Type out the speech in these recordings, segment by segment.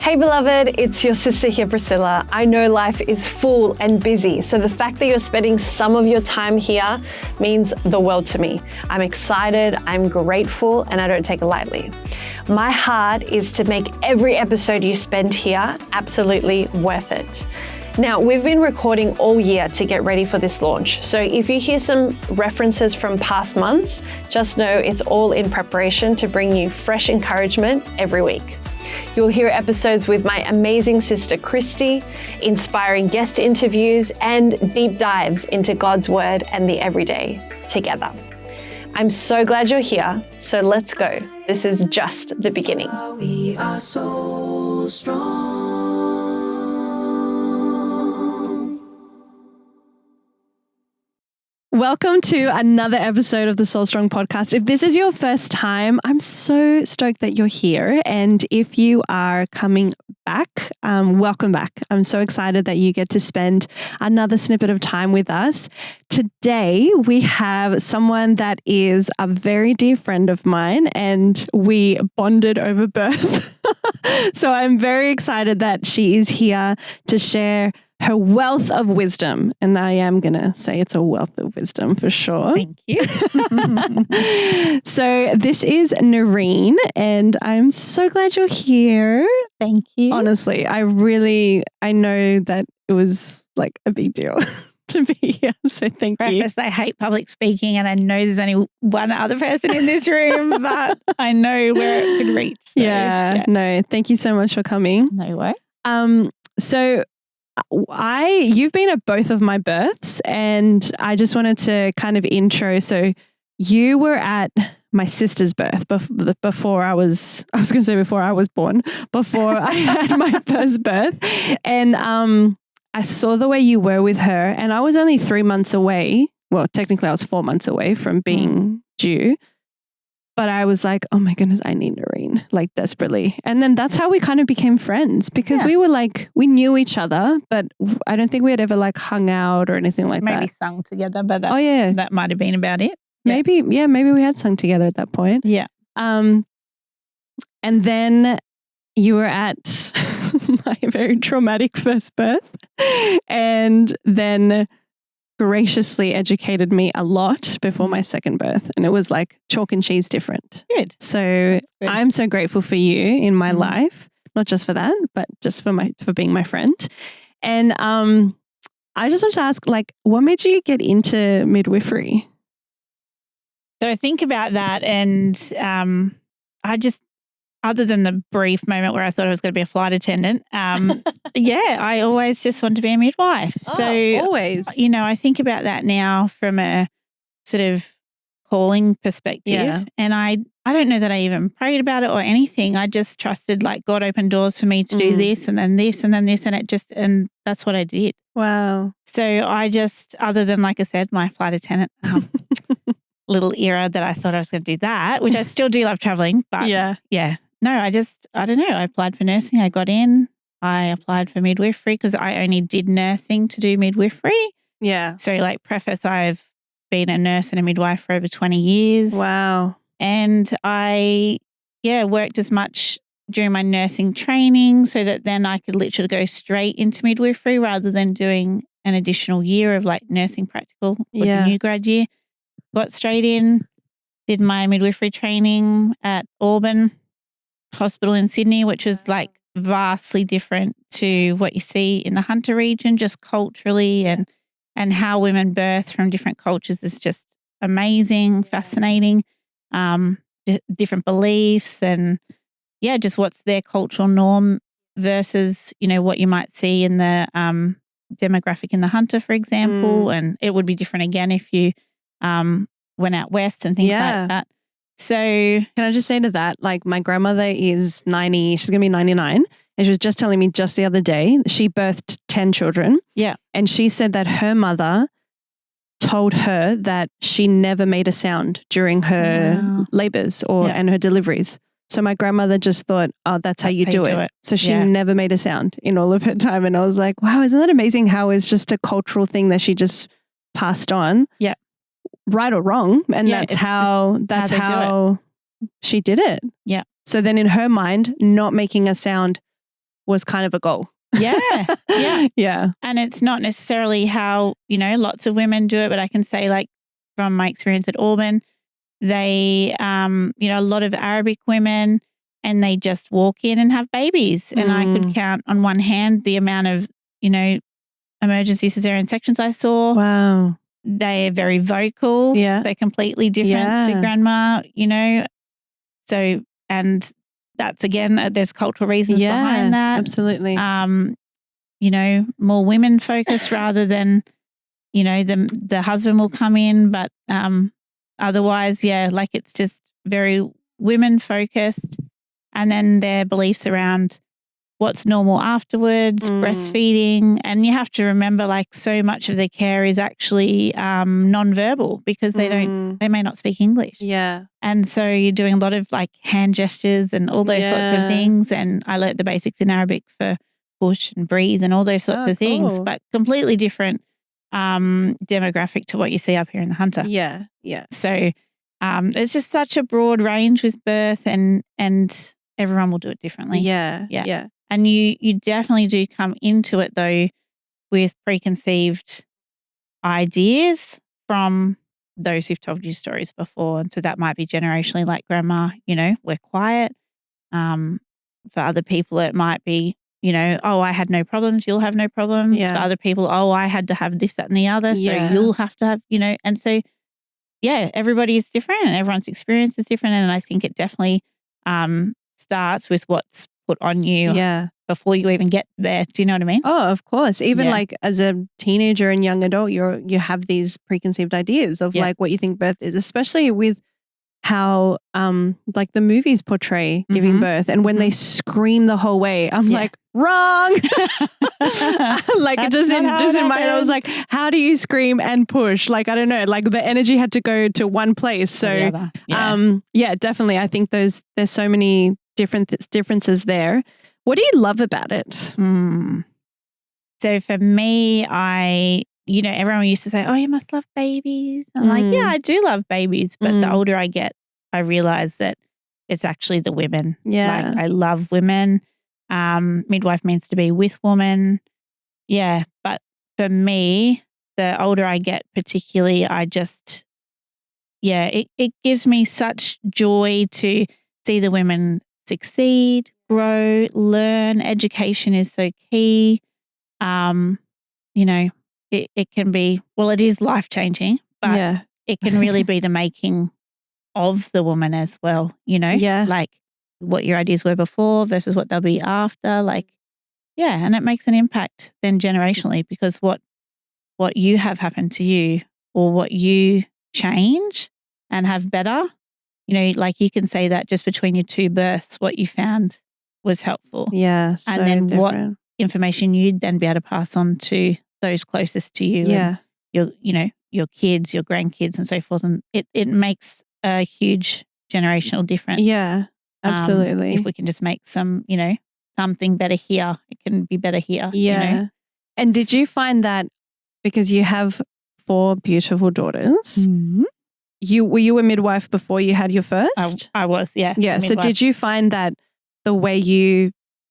Hey beloved, it's your sister here, Priscilla. I know life is full and busy, so the fact that you're spending some of your time here means the world to me. I'm excited, I'm grateful, and I don't take it lightly. My heart is to make every episode you spend here absolutely worth it. Now, we've been recording all year to get ready for this launch, so if you hear some references from past months, just know it's all in preparation to bring you fresh encouragement every week. You'll hear episodes with my amazing sister Christy, inspiring guest interviews, and deep dives into God's Word and the everyday together. I'm so glad you're here, so let's go. This is just the beginning. We are so strong. Welcome to another episode of the Soul Strong podcast. If this is your first time, I'm so stoked that you're here. And if you are coming back, welcome back. I'm so excited that you get to spend another snippet of time with us. Today, we have someone that is a very dear friend of mine, and we bonded over birth. So I'm very excited that she is here to share her wealth of wisdom. And I am going to say it's a wealth of wisdom for sure. Thank you. So this is Nerrine, and I'm so glad you're here. Thank you. Honestly, I know that it was like a big deal to be here. So thank you. Preface, I hate public speaking, and I know there's only one other person in this room, but I know where it could reach. So, no, thank you so much for coming. No way. So you've been at both of my births, and I just wanted to kind of intro. So you were at my sister's birth before I was born, before I had my first birth. And I saw the way you were with her, and I was only 3 months away. Well, technically I was 4 months away from being due. But I was like, oh my goodness, I need Nerrine, like desperately. And then that's how we kind of became friends, because we were like, we knew each other, but I don't think we had ever like hung out or anything like that. Maybe sung together, but that might have been about it. Maybe we had sung together at that point. Yeah. And then you were at my very traumatic first birth, and then graciously educated me a lot before my second birth, and it was like chalk and cheese different. Good. So good. I'm so grateful for you in my life, not just for that, but just for being my friend. And I just want to ask, like, what made you get into midwifery? So I think about that, and I just, other than the brief moment where I thought I was going to be a flight attendant, I always just wanted to be a midwife. Always. You know, I think about that now from a sort of calling perspective. Yeah. And I don't know that I even prayed about it or anything. I just trusted like God opened doors for me to do this and then this and then this, and that's what I did. Wow. So I just, other than, like I said, my flight attendant little era that I thought I was going to do that, which I still do love traveling, but no, I don't know. I applied for nursing. I got in. I applied for midwifery because I only did nursing to do midwifery. Yeah. So like preface, I've been a nurse and a midwife for over 20 years. Wow. And I, worked as much during my nursing training so that then I could literally go straight into midwifery rather than doing an additional year of like nursing practical or the new grad year. Got straight in, did my midwifery training at Auburn Hospital in Sydney, which was like vastly different to what you see in the Hunter region, just culturally and how women birth from different cultures is just amazing, fascinating, different beliefs and just what's their cultural norm versus, you know, what you might see in the demographic in the Hunter, for example. And it would be different again if you went out west and things like that. So can I just say to that, like my grandmother is 90, she's going to be 99. And she was just telling me just the other day, she birthed 10 children. Yeah. And she said that her mother told her that she never made a sound during her labors and her deliveries. So my grandmother just thought, oh, that's how you do it. So she never made a sound in all of her time. And I was like, wow, isn't that amazing how it's just a cultural thing that she just passed on? Yeah. Right or wrong. And that's how she did it. Yeah. So then in her mind, not making a sound was kind of a goal. Yeah. Yeah. Yeah. And it's not necessarily how, lots of women do it, but I can say, like, from my experience at Auburn, they, a lot of Arabic women, and they just walk in and have babies. And I could count on one hand the amount of, emergency cesarean sections I saw. Wow. They're very vocal. Yeah. They're completely different to grandma, So, and that's, again, there's cultural reasons behind that. Absolutely. More women focused rather than, the husband will come in. But otherwise, like, it's just very women focused. And then their beliefs around what's normal afterwards, breastfeeding. And you have to remember, like, so much of their care is actually nonverbal because they may not speak English. Yeah. And so you're doing a lot of, like, hand gestures and all those sorts of things. And I learnt the basics in Arabic for push and breathe and all those sorts of things, but completely different demographic to what you see up here in the Hunter. Yeah. Yeah. So it's just such a broad range with birth, and everyone will do it differently. Yeah. Yeah. And you definitely do come into it, though, with preconceived ideas from those who've told you stories before. And so that might be generationally, like grandma, we're quiet. For other people, it might be, oh, I had no problems, you'll have no problems. Yeah. For other people, oh, I had to have this, that, and the other, so you'll have to have, and so, everybody is different and everyone's experience is different. And I think it definitely starts with what's put on you before you even get there. Do you know what I mean? Oh, of course. Even like as a teenager and young adult, you have these preconceived ideas of like what you think birth is, especially with how like the movies portray giving birth, and when they scream the whole way, I'm like, wrong. Like it just in my head, I was like, how do you scream and push? Like, I don't know, like the energy had to go to one place. So definitely. I think there's so many differences there. What do you love about it? So for me, everyone used to say, oh, you must love babies. I'm like, yeah, I do love babies. But the older I get, I realize that it's actually the women. Yeah. Like, I love women. Midwife means to be with women. Yeah. But for me, the older I get, particularly, I just, it gives me such joy to see the women succeed, grow, learn. Education is so key. It can be, well, it is life-changing, but it can really be the making of the woman as well, like what your ideas were before versus what they'll be after. Like, and it makes an impact then generationally, because what you have happen to you or what you change and have better, like you can say that just between your two births, what you found was helpful. Yeah. So and then different. What information you'd then be able to pass on to those closest to you. Yeah. And your kids, your grandkids and so forth. And it makes a huge generational difference. Yeah, absolutely. If we can just make some, something better here, it can be better here. Yeah. And did you find that, because you have 4 beautiful daughters, were you a midwife before you had your first? I was, yeah. Yeah. So did you find that the way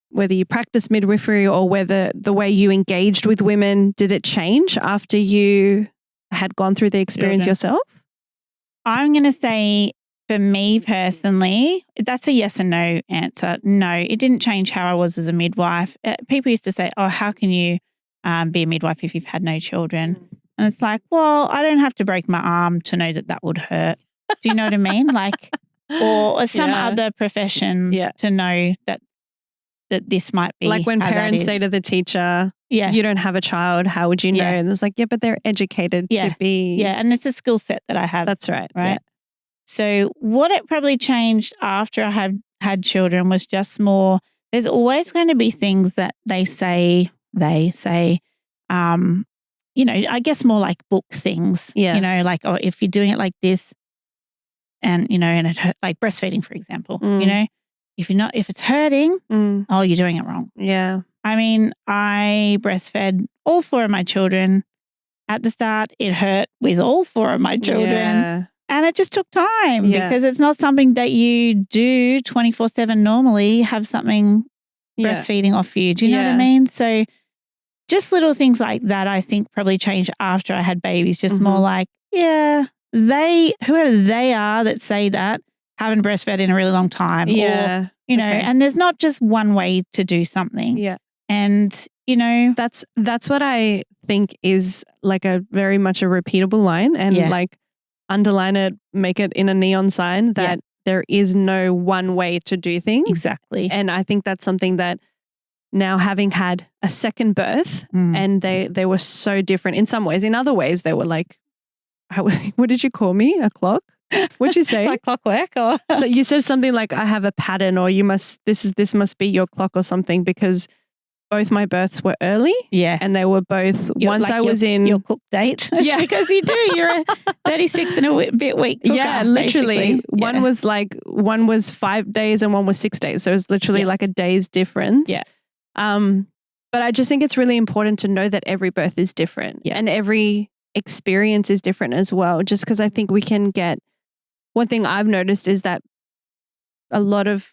whether you practiced midwifery or whether the way you engaged with women, did it change after you had gone through the experience yourself? I'm going to say, for me personally, that's a yes and no answer. No, it didn't change how I was as a midwife. People used to say, oh, how can you be a midwife if you've had no children? And it's like, well, I don't have to break my arm to know that would hurt. Do you know what I mean? Like, or some other profession to know that this might be. Like when parents say to the teacher, you don't have a child, how would you know? And it's like, but they're educated to be. Yeah, and it's a skill set that I have. That's right. Right. Yeah. So what it probably changed after I had children was just more, there's always going to be things that they say, I guess more like book things. Yeah. Like, oh, if you're doing it like this and, and it hurt, like breastfeeding, for example, if it's hurting, oh, you're doing it wrong. Yeah. I mean, I breastfed all 4 of my children. At the start, it hurt with all 4 of my children. Yeah. And it just took time because it's not something that you do 24/7 normally. Have something breastfeeding off you. Do you know what I mean? So just little things like that, I think probably changed after I had babies. Just more like, whoever they are that say that, haven't breastfed in a really long time. Yeah. Or, and there's not just one way to do something. Yeah. And, that's what I think is like a very much a repeatable line, and like underline it, make it in a neon sign that there is no one way to do things. Exactly. And I think that's something that now, having had a second birth, and they were so different in some ways. In other ways, they were like, what did you call me? A clock? What'd you say? Like clockwork? Or So you said something like, I have a pattern, or this must be your clock or something, because both my births were early. Yeah. And they were both, was in your cook date. Yeah. Because you do, you're a 36 and a bit week cooker, yeah, literally. basically. One was 5 days and one was 6 days. So it was literally like a day's difference. Yeah. But I just think it's really important to know that every birth is different and every experience is different as well. Just because I think we can get, one thing I've noticed is that a lot of,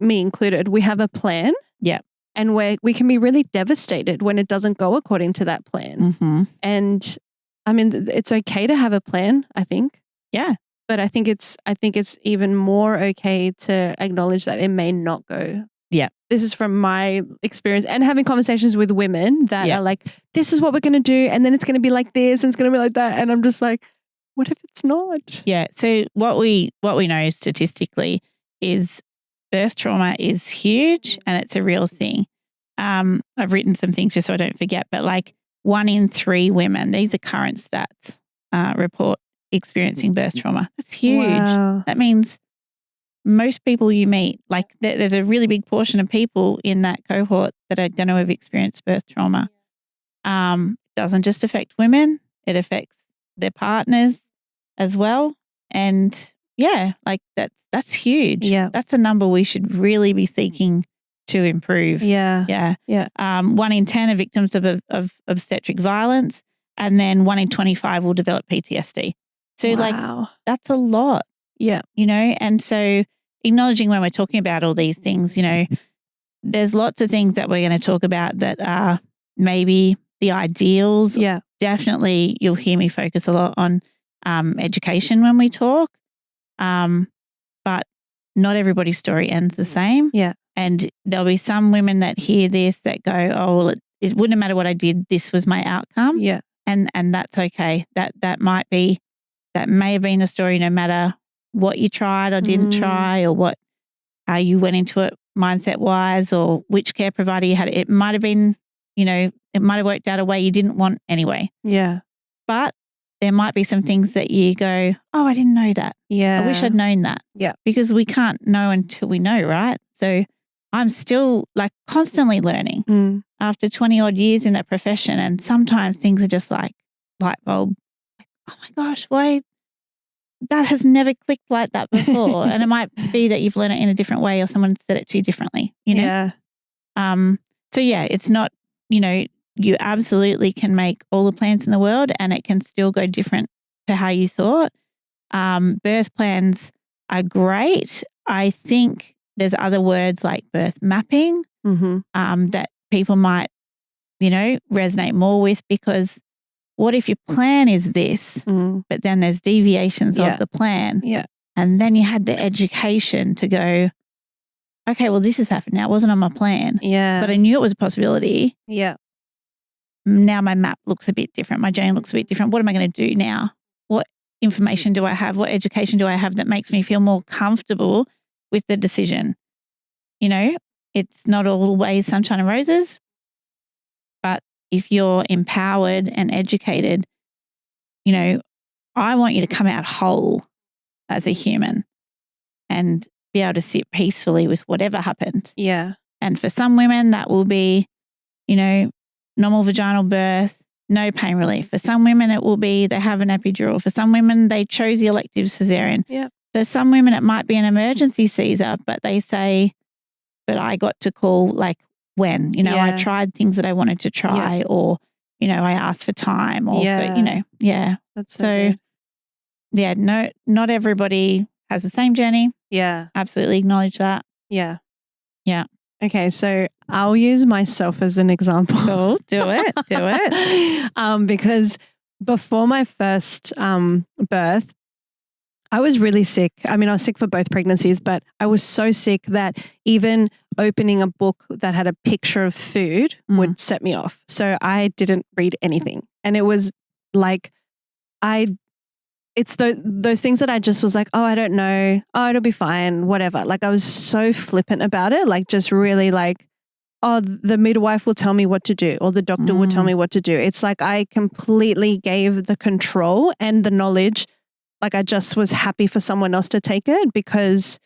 me included, we have a plan. Yeah. And we can be really devastated when it doesn't go according to that plan. Mm-hmm. And I mean, it's okay to have a plan, I think. Yeah. But I think it's even more okay to acknowledge that it may not go. Yeah. This is from my experience and having conversations with women that are like, this is what we're going to do. And then it's going to be like this and it's going to be like that. And I'm just like, what if it's not? Yeah. So what we know statistically is birth trauma is huge and it's a real thing. I've written some things just so I don't forget, but like 1 in 3 women, these are current stats, report experiencing birth trauma. That's huge. Wow. That means most people you meet, like there's a really big portion of people in that cohort that are going to have experienced birth trauma. It doesn't just affect women, it affects their partners as well. And yeah, like that's huge. Yeah. That's a number we should really be seeking to improve. Yeah. Yeah. Yeah. 1 in 10 are victims of obstetric violence, and then 1 in 25 will develop PTSD. So like that's a lot. Yeah. And so acknowledging when we're talking about all these things, there's lots of things that we're going to talk about that are maybe the ideals. Yeah. Definitely you'll hear me focus a lot on education when we talk. But not everybody's story ends the same. Yeah. And there'll be some women that hear this that go, oh, well, it wouldn't matter what I did. This was my outcome. Yeah. And that's okay. That may have been the story no matter what you tried or didn't try, or how you went into it mindset wise, or which care provider you had. It might have been, it might have worked out a way you didn't want anyway. Yeah. But there might be some things that you go, oh, I didn't know that. Yeah. I wish I'd known that. Yeah. Because we can't know until we know, right? So I'm still like constantly learning after 20 odd years in that profession. And sometimes things are just like light bulb. Like, oh my gosh, why? That has never clicked like that before. And it might be that you've learned it in a different way or someone said it to you differently, Yeah. So yeah, it's not, you absolutely can make all the plans in the world and it can still go different to how you thought. Birth plans are great. I think there's other words like birth mapping that people might, resonate more with, because what if your plan is this, but then there's deviations of the plan? Yeah. And then you had the education to go, okay, well, this has happened now. It wasn't on my plan. Yeah. But I knew it was a possibility. Yeah. Now my map looks a bit different. My journey looks a bit different. What am I going to do now? What information do I have? What education do I have that makes me feel more comfortable with the decision? It's not always sunshine and roses, but if you're empowered and educated, I want you to come out whole as a human and be able to sit peacefully with whatever happened. Yeah. And for some women, that will be, normal vaginal birth, no pain relief. For some women, it will be they have an epidural. For some women, they chose the elective cesarean. Yeah. For some women, it might be an emergency Caesar, but they say, but I got to call like when, I tried things that I wanted to try, or, I asked for time, or for, That's so good. not everybody has the same journey. Yeah. Absolutely acknowledge that. Yeah. Yeah. Okay. So I'll use myself as an example. Cool. Do it. Because before my first birth, I was really sick. I mean, I was sick for both pregnancies, but I was so sick that even opening a book that had a picture of food would set me off. So I didn't read anything. And it was like, it's those things that I just was like, oh, I don't know. Oh, it'll be fine. Whatever. Like I was so flippant about it. Like just really like, oh, the midwife will tell me what to do or the doctor will tell me what to do. It's like I completely gave the control and the knowledge. Like I just was happy for someone else to take it because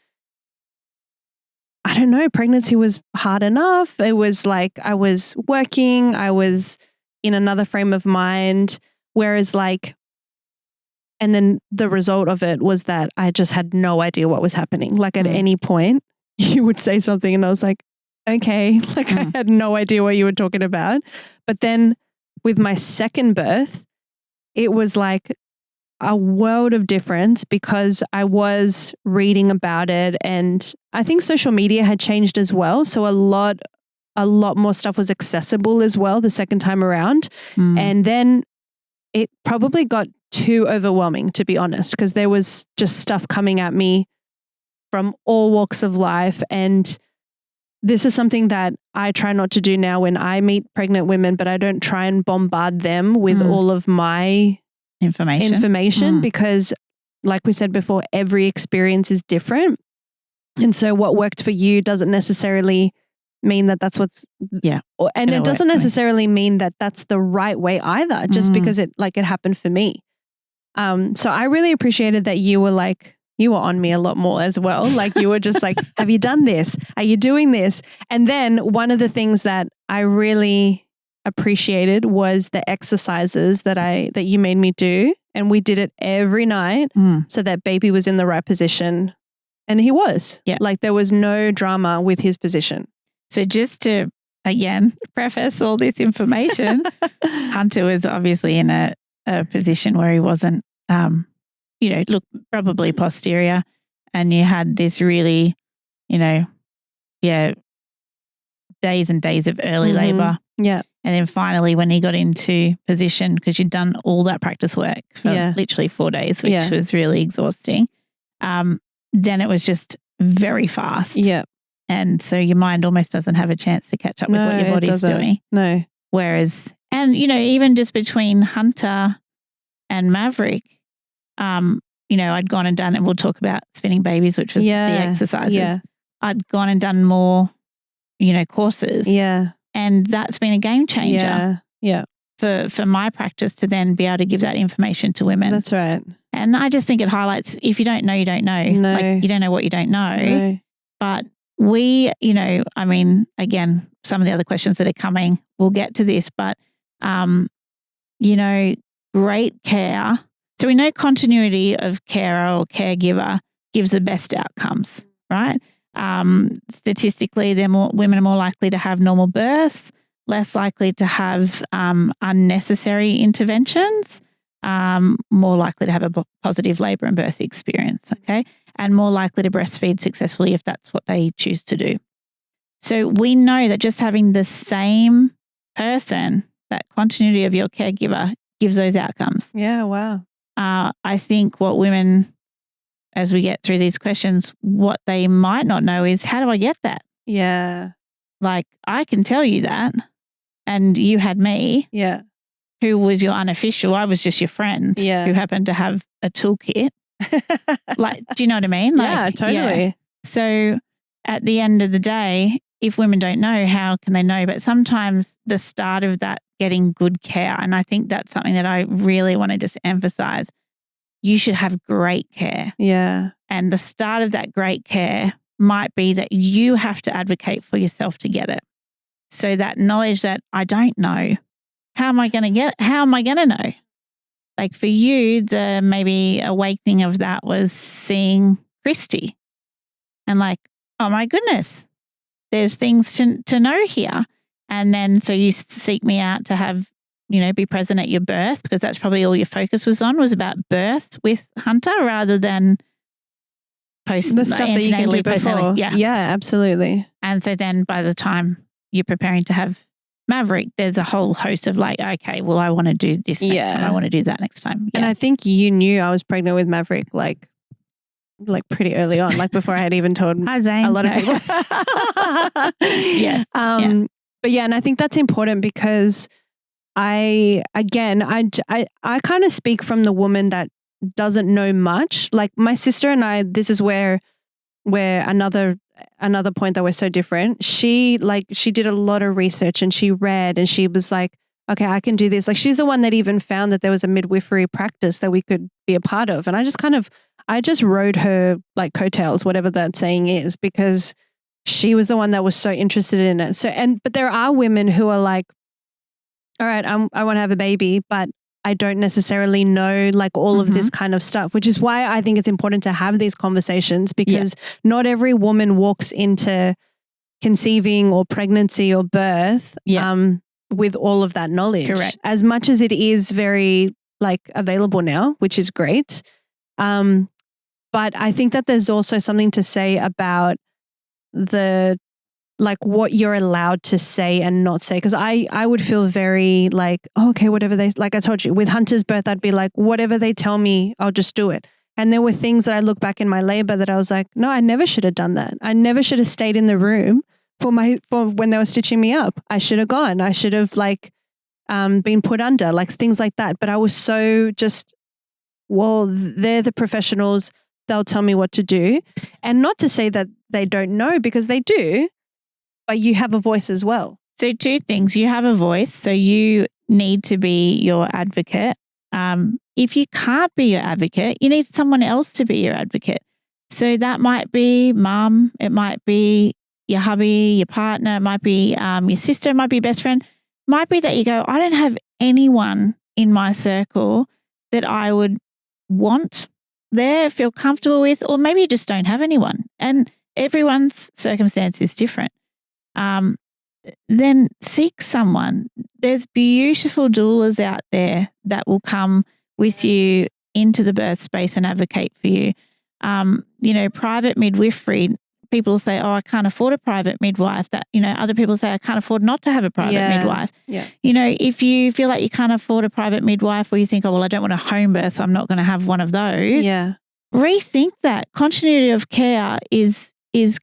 I don't know, pregnancy was hard enough. It was like I was working, I was in another frame of mind. Whereas like, and then the result of it was that I just had no idea what was happening. Like at any point you would say something and I was like, okay, like I had no idea what you were talking about. But then with my second birth, it was like a world of difference because I was reading about it and I think social media had changed as well. So a lot more stuff was accessible as well the second time around. And then it probably got too overwhelming, to be honest, because there was just stuff coming at me from all walks of life. And this is something that I try not to do now when I meet pregnant women, but I don't try and bombard them with all of my information because like we said before, every experience is different. And so what worked for you doesn't necessarily mean that that's what's and it doesn't necessarily mean that that's the right way either, just because it happened for me. So I really appreciated that you were on me a lot more as well. Like you were just like, have you done this? Are you doing this? And then one of the things that I really appreciated was the exercises that you made me do. And we did it every night so that baby was in the right position. And he was. Yeah. Like there was no drama with his position. So just to, again, preface all this information, Hunter was obviously in a position where he wasn't, probably posterior. And you had this really, days and days of early labor. Yeah. And then finally, when he got into position, because you'd done all that practice work for literally 4 days, which was really exhausting, then it was just very fast. Yeah. And so your mind almost doesn't have a chance to catch up with what your body's doing. No. Whereas, and, even just between Hunter and Maverick, I'd gone and done, and we'll talk about spinning babies, which was the exercises. Yeah. I'd gone and done more, courses. Yeah. And that's been a game changer. Yeah. For my practice to then be able to give that information to women. That's right. And I just think it highlights, if you don't know, you don't know. No. Like you don't know what you don't know. No. But we, again, some of the other questions that are coming, we'll get to this, but, great care. So we know continuity of carer or caregiver gives the best outcomes, right? Statistically, women are more likely to have normal births, less likely to have unnecessary interventions, more likely to have a positive labour and birth experience, okay? And more likely to breastfeed successfully if that's what they choose to do. So we know that just having the same person, that continuity of your caregiver, gives those outcomes. Yeah, wow. I think what women, as we get through these questions, what they might not know is, how do I get that? Yeah. Like, I can tell you that, and you had me. Yeah. Who was your unofficial. I was just your friend who happened to have a toolkit. Do you know what I mean? Yeah, totally. Yeah. So at the end of the day, if women don't know, how can they know? But sometimes the start of that getting good care, and I think that's something that I really want to just emphasize, you should have great care. Yeah. And the start of that great care might be that you have to advocate for yourself to get it. So that knowledge that I don't know, how am I going to get it? How am I going to know? Like for you, the maybe awakening of that was seeing Christy and like, oh my goodness, there's things to know here. And then so you seek me out to have, be present at your birth, because that's probably all your focus was about birth with Hunter rather than the stuff that you can do before. Yeah, absolutely. And so then by the time, you're preparing to have Maverick, there's a whole host of like, okay, well, I want to do this next time. I want to do that next time. Yeah. And I think you knew I was pregnant with Maverick like pretty early on, like before I had even told Hi, Zane. a lot of people. Yeah. But yeah, and I think that's important because I kind of speak from the woman that doesn't know much. Like my sister and I, this is where another point that we're so different. She did a lot of research and she read and she was like, okay, I can do this. Like she's the one that even found that there was a midwifery practice that we could be a part of. And I just rode her like coattails, whatever that saying is, because she was the one that was so interested in it. But there are women who are like, all right, I want to have a baby, but I don't necessarily know like all of this kind of stuff, which is why I think it's important to have these conversations because not every woman walks into conceiving or pregnancy or birth with all of that knowledge. Correct. As much as it is very like available now, which is great. But I think that there's also something to say about what you're allowed to say and not say. Because I would feel very like, oh, okay, whatever like I told you, with Hunter's birth, I'd be like, whatever they tell me, I'll just do it. And there were things that I look back in my labor that I was like, no, I never should have done that. I never should have stayed in the room for when they were stitching me up. I should have gone. I should have been put under, like things like that. But I was so just, well, they're the professionals. They'll tell me what to do. And not to say that they don't know, because they do, but you have a voice as well. So two things. You have a voice, so you need to be your advocate. If you can't be your advocate, you need someone else to be your advocate. So that might be mum, it might be your hubby, your partner, it might be your sister, it might be your best friend. It might be that you go, I don't have anyone in my circle that I would want there, feel comfortable with, or maybe you just don't have anyone. And everyone's circumstance is different. Then seek someone. There's beautiful doulas out there that will come with you into the birth space and advocate for you. Private midwifery, people say, oh, I can't afford a private midwife. Other people say, I can't afford not to have a private midwife. Yeah. If you feel like you can't afford a private midwife, or you think, oh, well, I don't want a home birth, so I'm not going to have one of those. Yeah. Rethink that. Continuity of care is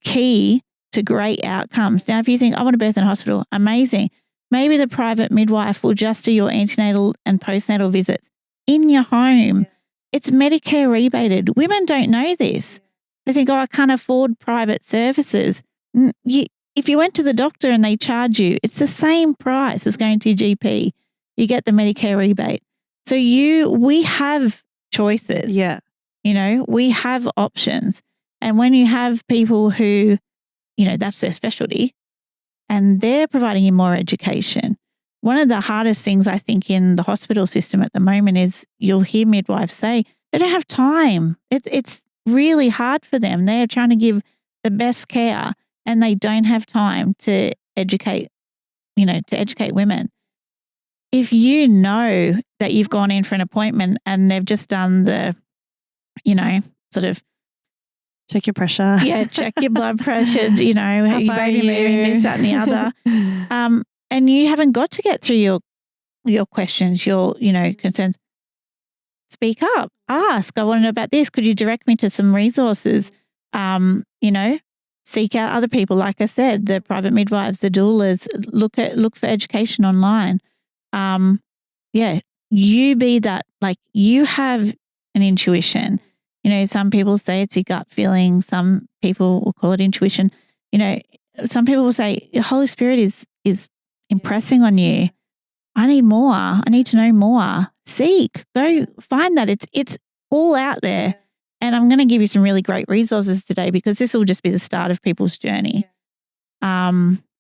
key to great outcomes. Now, if you think, I want to birth in a hospital, amazing. Maybe the private midwife will just do your antenatal and postnatal visits in your home. It's Medicare rebated. Women don't know this. They think, oh, I can't afford private services. If you went to the doctor and they charge you, it's the same price as going to your GP. You get the Medicare rebate. So we have choices. Yeah. We have options. And when you have people who, that's their specialty and they're providing you more education. One of the hardest things I think in the hospital system at the moment is you'll hear midwives say they don't have time. It's really hard for them. They're trying to give the best care and they don't have time to educate women. If you know that you've gone in for an appointment and they've just done the, sort of check your pressure. Yeah, check your blood pressure, your baby moving, this, that and the other. And you haven't got to get through your questions, your, concerns. Speak up, ask, I want to know about this. Could you direct me to some resources? Seek out other people. Like I said, the private midwives, the doulas, look for education online. You be that, like you have an intuition. Some people say it's your gut feeling. Some people will call it intuition. Some people will say the Holy Spirit is impressing on you. I need more. I need to know more. Seek. Go find that. It's all out there. And I'm going to give you some really great resources today because this will just be the start of people's journey,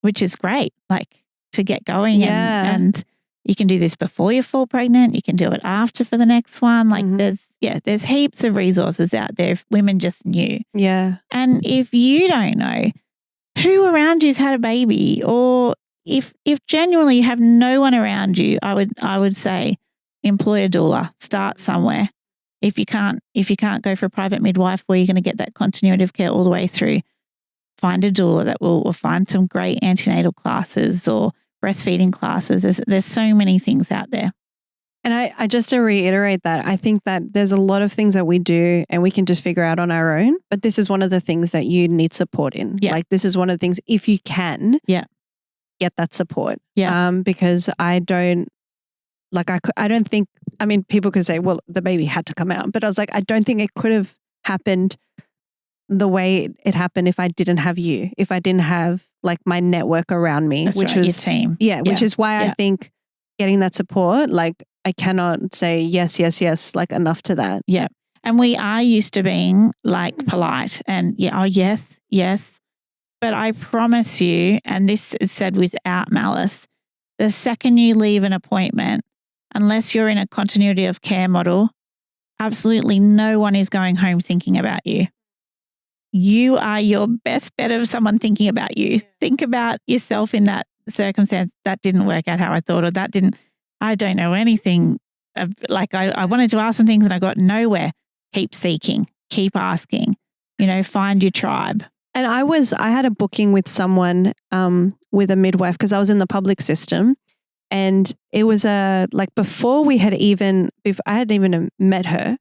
which is great, like to get going. Yeah. And you can do this before you fall pregnant. You can do it after for the next one. Like there's heaps of resources out there if women just knew. Yeah. And if you don't know, who around you's had a baby, or if genuinely you have no one around you, I would say employ a doula. Start somewhere. If you can't go for a private midwife where you're going to get that continuity of care all the way through, find a doula that will, or find some great antenatal classes or breastfeeding classes. There's so many things out there. And I just to reiterate that, I think that there's a lot of things that we do and we can just figure out on our own. But this is one of the things that you need support in. Yeah. Like this is one of the things, if you can, get that support. Because I don't think, I mean, people could say, well, the baby had to come out. But I was like, I don't think it could have happened the way it happened if I didn't have you, if I didn't have like my network around me, which was your team. Which is why I think getting that support, like I cannot say yes, like enough to that. Yeah. And we are used to being like polite and yes. But I promise you, and this is said without malice, the second you leave an appointment, unless you're in a continuity of care model, absolutely no one is going home thinking about you. You are your best bet of someone thinking about you. Think about yourself in that circumstance. That didn't work out how I thought, or I don't know anything. Like I wanted to ask some things and I got nowhere. Keep seeking, keep asking, find your tribe. And I had a booking with someone, with a midwife, because I was in the public system, and it was before I had even met her,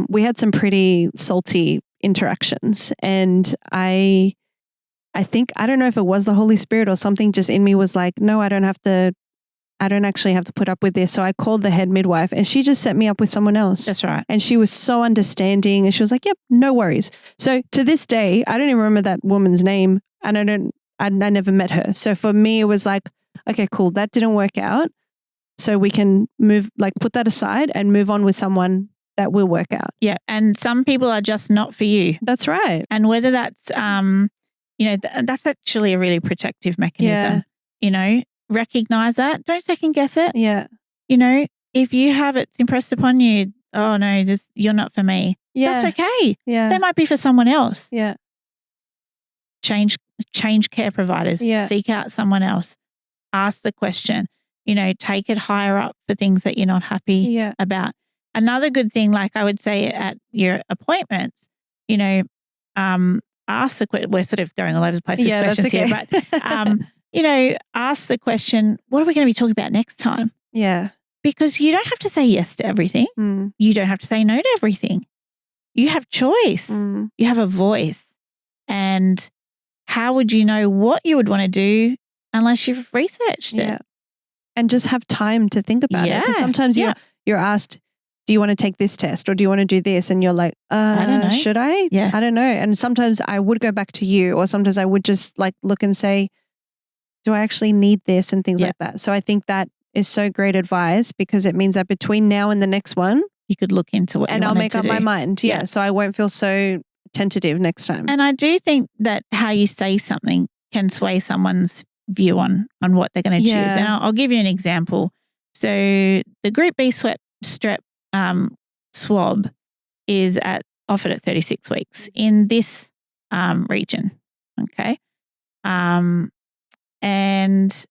we had some pretty salty interactions, and I think, I don't know if it was the Holy Spirit or something just in me was like, no, I don't actually have to put up with this. So I called the head midwife and she just set me up with someone else. That's right. And she was so understanding and she was like, yep, no worries. So to this day, I don't even remember that woman's name and I never met her. So for me, it was like, okay, cool. That didn't work out. So we can put that aside and move on with someone that will work out. Yeah. And some people are just not for you. That's right. And whether that's, that's actually a really protective mechanism, recognize that. Don't second guess it. Yeah. If you have it impressed upon you, oh no, you're not for me. Yeah. That's okay. Yeah. They might be for someone else. Yeah. Change care providers. Yeah. Seek out someone else. Ask the question. Take it higher up for things that you're not happy about. Another good thing, like I would say at your appointments, ask the question. We're sort of going all over the place with questions here, but ask the question, what are we going to be talking about next time? Yeah. Because you don't have to say yes to everything. You don't have to say no to everything. You have choice. You have a voice. And how would you know what you would want to do unless you've researched it? And just have time to think about it. Because sometimes you're asked, do you want to take this test or do you want to do this? And you're like, I don't know. Should I? Yeah. I don't know. And sometimes I would go back to you, or sometimes I would just look and say, do I actually need this and things like that. So I think that is so great advice, because it means that between now and the next one, you could look into what and I'll make up my mind. Yeah. So I won't feel so tentative next time. And I do think that how you say something can sway someone's view on what they're going to choose. And I'll give you an example. So the Group B strep swab is offered at 36 weeks in this region. Okay. And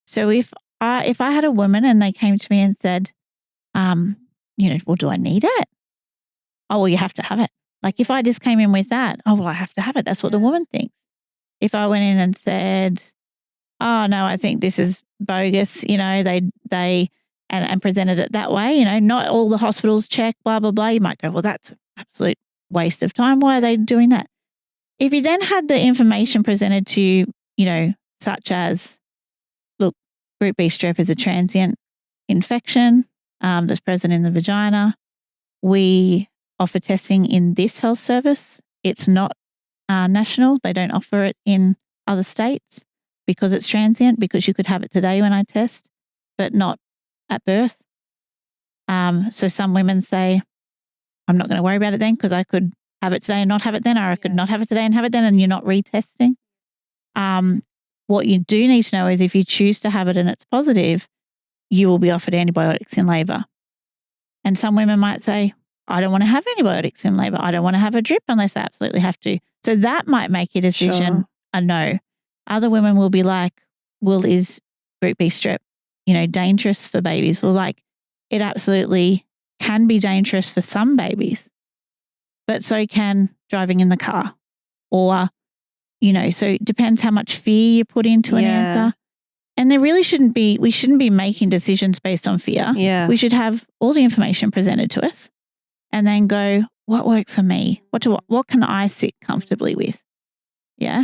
so if I had a woman and they came to me and said, well, do I need it? Oh, well, you have to have it. Like if I just came in with that, oh, well, I have to have it. That's what the woman thinks. If I went in and said, oh, no, I think this is bogus, they and presented it that way, not all the hospitals check, blah, blah, blah. You might go, well, that's an absolute waste of time. Why are they doing that? If you then had the information presented to you, such as, look, Group B strep is a transient infection that's present in the vagina. We offer testing in this health service. It's not national. They don't offer it in other states because it's transient, because you could have it today when I test, but not at birth. So some women say, I'm not going to worry about it then because I could have it today and not have it then, or I could not have it today and have it then, and you're not retesting. What you do need to know is if you choose to have it and it's positive, you will be offered antibiotics in labour. And some women might say, I don't want to have antibiotics in labour. I don't want to have a drip unless I absolutely have to. So that might make your decision a no. Other women will be like, well, is Group B strep, dangerous for babies? Well, it absolutely can be dangerous for some babies, but so can driving in the car or so it depends how much fear you put into an answer. And we shouldn't be making decisions based on fear. Yeah. We should have all the information presented to us and then go, what works for me? What can I sit comfortably with? Yeah.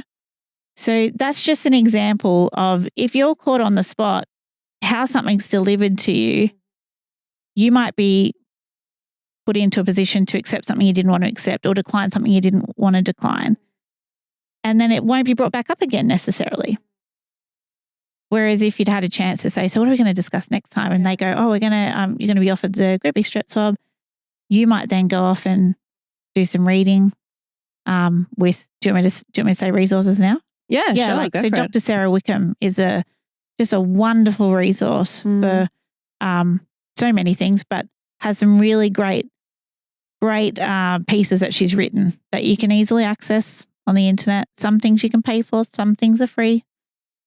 So that's just an example of if you're caught on the spot, how something's delivered to you, you might be put into a position to accept something you didn't want to accept or decline something you didn't want to decline. And then it won't be brought back up again necessarily. Whereas if you'd had a chance to say, so what are we going to discuss next time? And they go, oh, you're going to be offered the Great Big Strep swab. You might then go off and do some reading with, do you want me to say resources now? Yeah, sure. So Dr. Sara Wickham is just a wonderful resource for so many things, but has some really great pieces that she's written that you can easily access on the internet. Some things you can pay for, some things are free.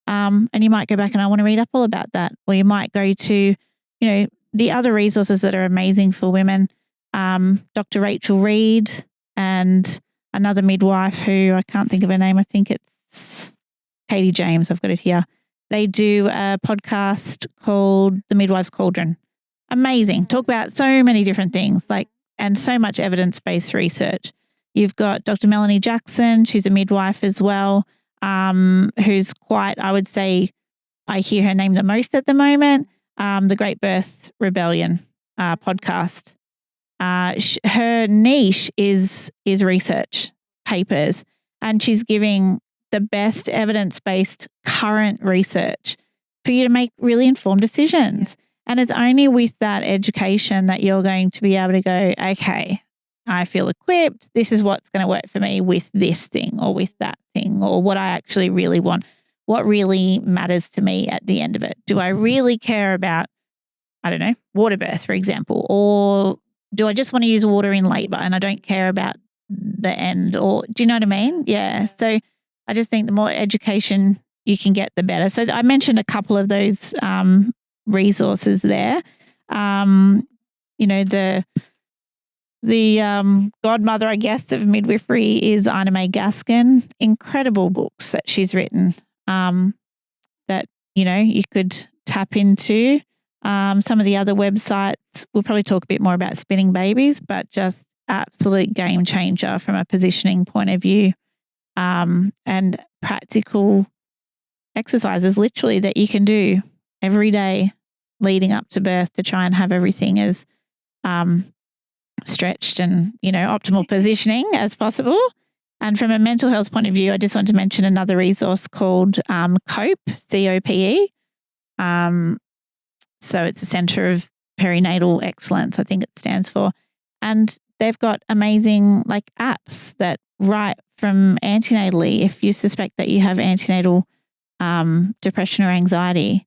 And you might go back and I want to read up all about that. Or you might go to, the other resources that are amazing for women. Dr. Rachel Reed and another midwife who I can't think of her name. I think it's Katie James. I've got it here. They do a podcast called The Midwives Cauldron. Amazing. Talk about so many different things, and so much evidence-based research. You've got Dr. Melanie Jackson. She's a midwife as well, who's quite, I would say, I hear her name the most at the moment, the Great Birth Rebellion podcast. Her niche is research papers, and she's giving the best evidence-based current research for you to make really informed decisions. And it's only with that education that you're going to be able to go, okay, I feel equipped. This is what's going to work for me with this thing or with that thing, or what I actually really want. What really matters to me at the end of it? Do I really care about, I don't know, water birth, for example, or do I just want to use water in labour and I don't care about the end? Or do you know what I mean? Yeah. So I just think the more education you can get, the better. So I mentioned a couple of those resources there. The godmother, I guess, of midwifery is Ina May Gaskin. Incredible books that she's written that, you could tap into. Some of the other websites, we'll probably talk a bit more about spinning babies, but just absolute game changer from a positioning point of view, and practical exercises literally that you can do every day leading up to birth to try and have everything as stretched and, optimal positioning as possible. And from a mental health point of view, I just want to mention another resource called COPE, COPE. So it's a Centre of Perinatal Excellence, I think it stands for. And they've got amazing apps that right from antenatally, if you suspect that you have antenatal depression or anxiety,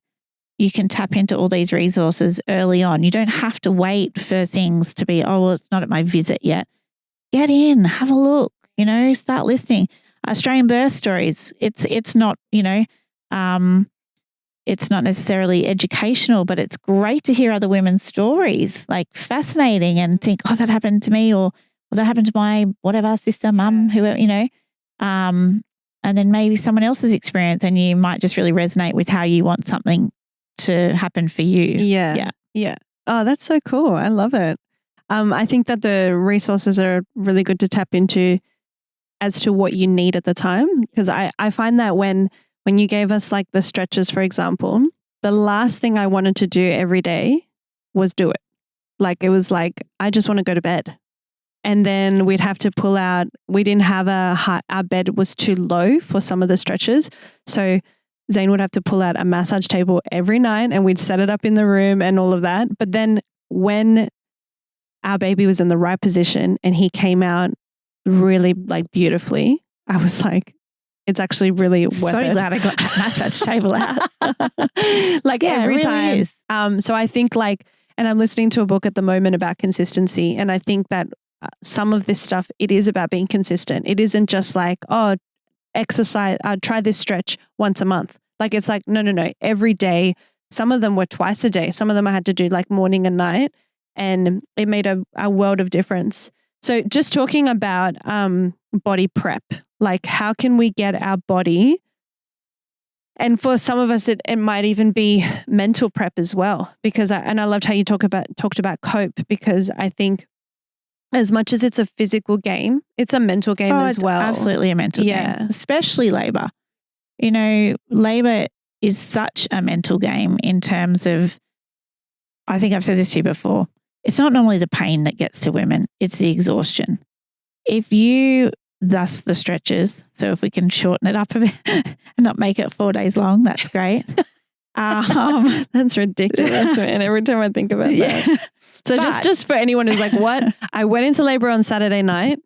you can tap into all these resources early on. You don't have to wait for things to be, it's not at my visit yet. Get in, have a look, start listening. Australian birth stories, it's not, it's not necessarily educational, but it's great to hear other women's stories, fascinating, and think, that happened to me, or that happened to my whatever sister, mum, whoever, and then maybe someone else's experience, and you might just really resonate with how you want something to happen for you. Yeah. Oh, that's so cool. I love it. I think that the resources are really good to tap into as to what you need at the time. Because I find that when you gave us the stretches, for example, the last thing I wanted to do every day was do it. It was I just want to go to bed. And then we'd have to pull out, we didn't have our bed was too low for some of the stretches. So Zane would have to pull out a massage table every night and we'd set it up in the room and all of that. But then when our baby was in the right position and he came out really beautifully, I was it's actually really worth it. So glad I got that massage table out. Every really time. Is. So I think and I'm listening to a book at the moment about consistency. And I think that some of this stuff, it is about being consistent. It isn't just exercise, try this stretch once a month. It's no. Every day. Some of them were twice a day. Some of them I had to do morning and night. And it made a world of difference. So just talking about body prep. Like, how can we get our body? And for some of us, it might even be mental prep as well. Because I loved how you talked about cope, because I think as much as it's a physical game, it's a mental game as well. Absolutely a mental game, especially labor. You know, labor is such a mental game in terms of, I think I've said this to you before, it's not normally the pain that gets to women, it's the exhaustion. If you, thus the stretches, so if we can shorten it up a bit and not make it 4 days long, that's great. That's ridiculous, man. Every time I think about that. So just for anyone who's like, what? I went into labor on Saturday night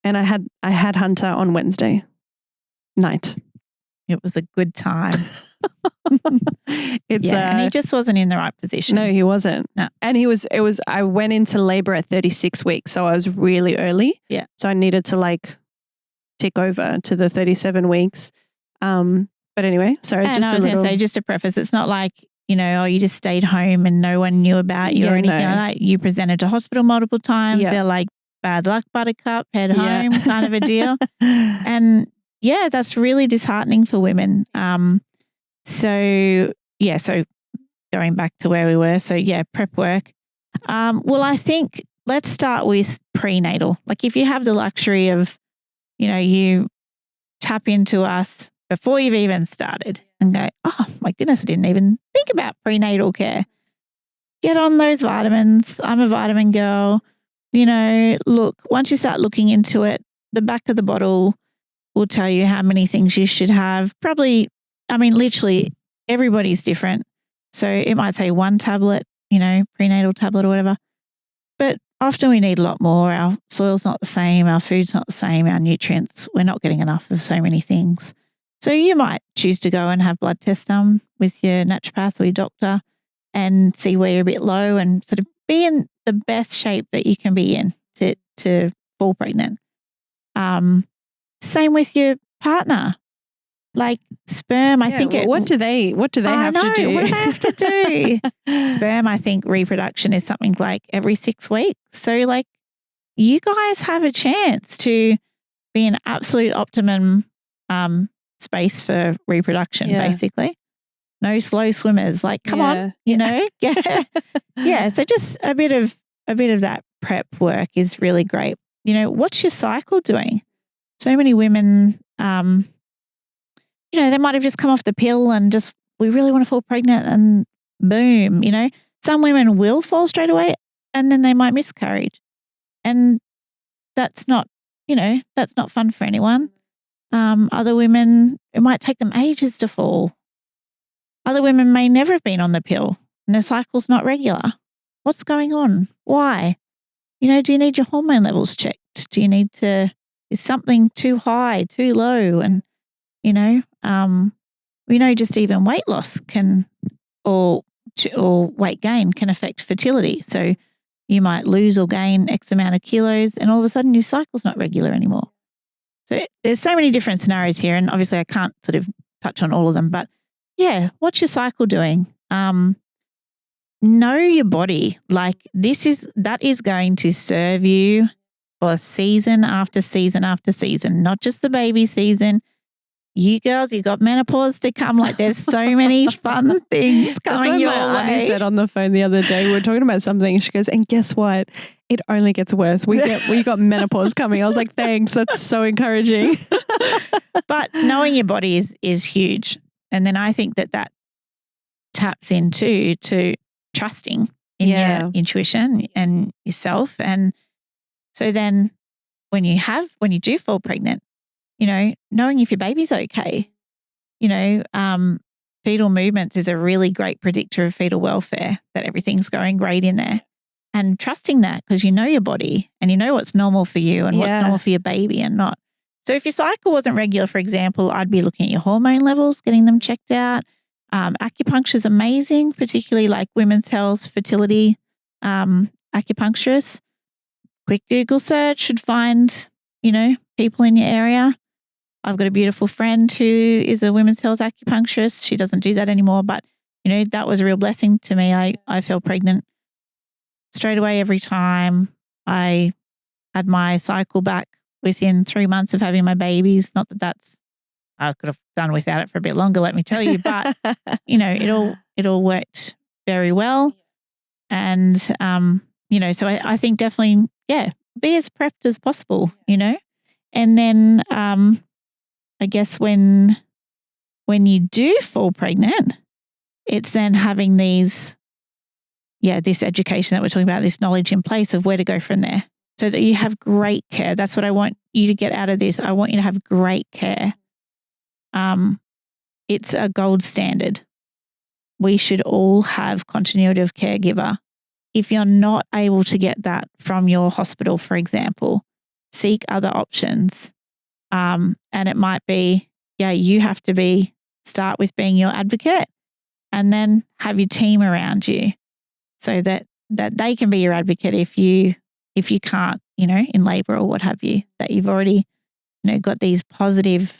and I had Hunter on Wednesday night. It was a good time. And he just wasn't in the right position. No, he wasn't. No. And I went into labor at 36 weeks. So I was really early. Yeah. So I needed to like tick over to the 37 weeks. But anyway, sorry. And I was going to say, just to preface, it's not like, you know, you just stayed home and no one knew about you or anything like that. You presented to hospital multiple times. Yeah. They're like, bad luck, buttercup, head home kind of a deal. And yeah, that's really disheartening for women. So going back to where we were. So yeah, prep work. Well, I think let's start with prenatal. Like if you have the luxury of, you know, you tap into us before you've even started and go, oh my goodness, I didn't even think about prenatal care. Get on those vitamins. I'm a vitamin girl. You know, look, once you start looking into it, the back of the bottle will tell you how many things you should have. Probably, I mean, literally everybody's different. So it might say 1 tablet, you know, prenatal tablet or whatever. But often we need a lot more. Our soil's not the same. Our food's not the same. Our nutrients, we're not getting enough of so many things. So you might choose to go and have blood tests done with your naturopath or your doctor and see where you're a bit low and sort of be in the best shape that you can be in to fall pregnant. Same with your partner. Like sperm, I think. What do they have to do? What do they have to do? Sperm, I think reproduction is something like every 6 weeks. So like you guys have a chance to be in absolute optimum space for reproduction, basically. No slow swimmers. Like, come on, you know? Yeah. So just a bit of that prep work is really great. You know, what's your cycle doing? So many women, you know, they might have just come off the pill and just, we really want to fall pregnant and boom, you know. Some women will fall straight away and then they might miscarriage. And that's not, you know, that's not fun for anyone. Other women, it might take them ages to fall. Other women may never have been on the pill and their cycle's not regular. What's going on? Why? You know, do you need your hormone levels checked? Do you need to, is something too high, too low? And, you know, we know just even weight loss can, or weight gain can affect fertility. So you might lose or gain X amount of kilos and all of a sudden your cycle's not regular anymore. So there's so many different scenarios here. And obviously I can't sort of touch on all of them, but yeah, what's your cycle doing? Know your body. Like that is going to serve you for season after season after season, not just the baby season. You girls, you got menopause to come. Like there's so many fun things coming your way. That's what my auntie said on the phone the other day. We were talking about something and she goes, and guess what? It only gets worse. We got menopause coming. I was like, thanks. That's so encouraging. But knowing your body is huge. And then I think that taps into to trusting in your intuition and yourself. And so then when you do fall pregnant, you know, knowing if your baby's okay, you know, fetal movements is a really great predictor of fetal welfare, that everything's going great in there. And trusting that because you know your body and you know what's normal for you and what's normal for your baby and not. So if your cycle wasn't regular, for example, I'd be looking at your hormone levels, getting them checked out. Acupuncture is amazing, particularly like women's health, fertility acupuncturists. Quick Google search should find, you know, people in your area. I've got a beautiful friend who is a women's health acupuncturist. She doesn't do that anymore, but, you know, that was a real blessing to me. I fell pregnant straight away every time. I had my cycle back within 3 months of having my babies. Not that I could have done without it for a bit longer, let me tell you, but it all worked very well. And, so I think definitely, be as prepped as possible, and then, I guess when you do fall pregnant, it's then having this education that we're talking about, this knowledge in place of where to go from there so that you have great care. That's what I want you to get out of this. I want you to have great care. It's a gold standard. We should all have continuity of caregiver. If you're not able to get that from your hospital, for example, seek other options. And it might be, you have to start with being your advocate and then have your team around you so that they can be your advocate if you can't, in labor or what have you, that you've already, got these positive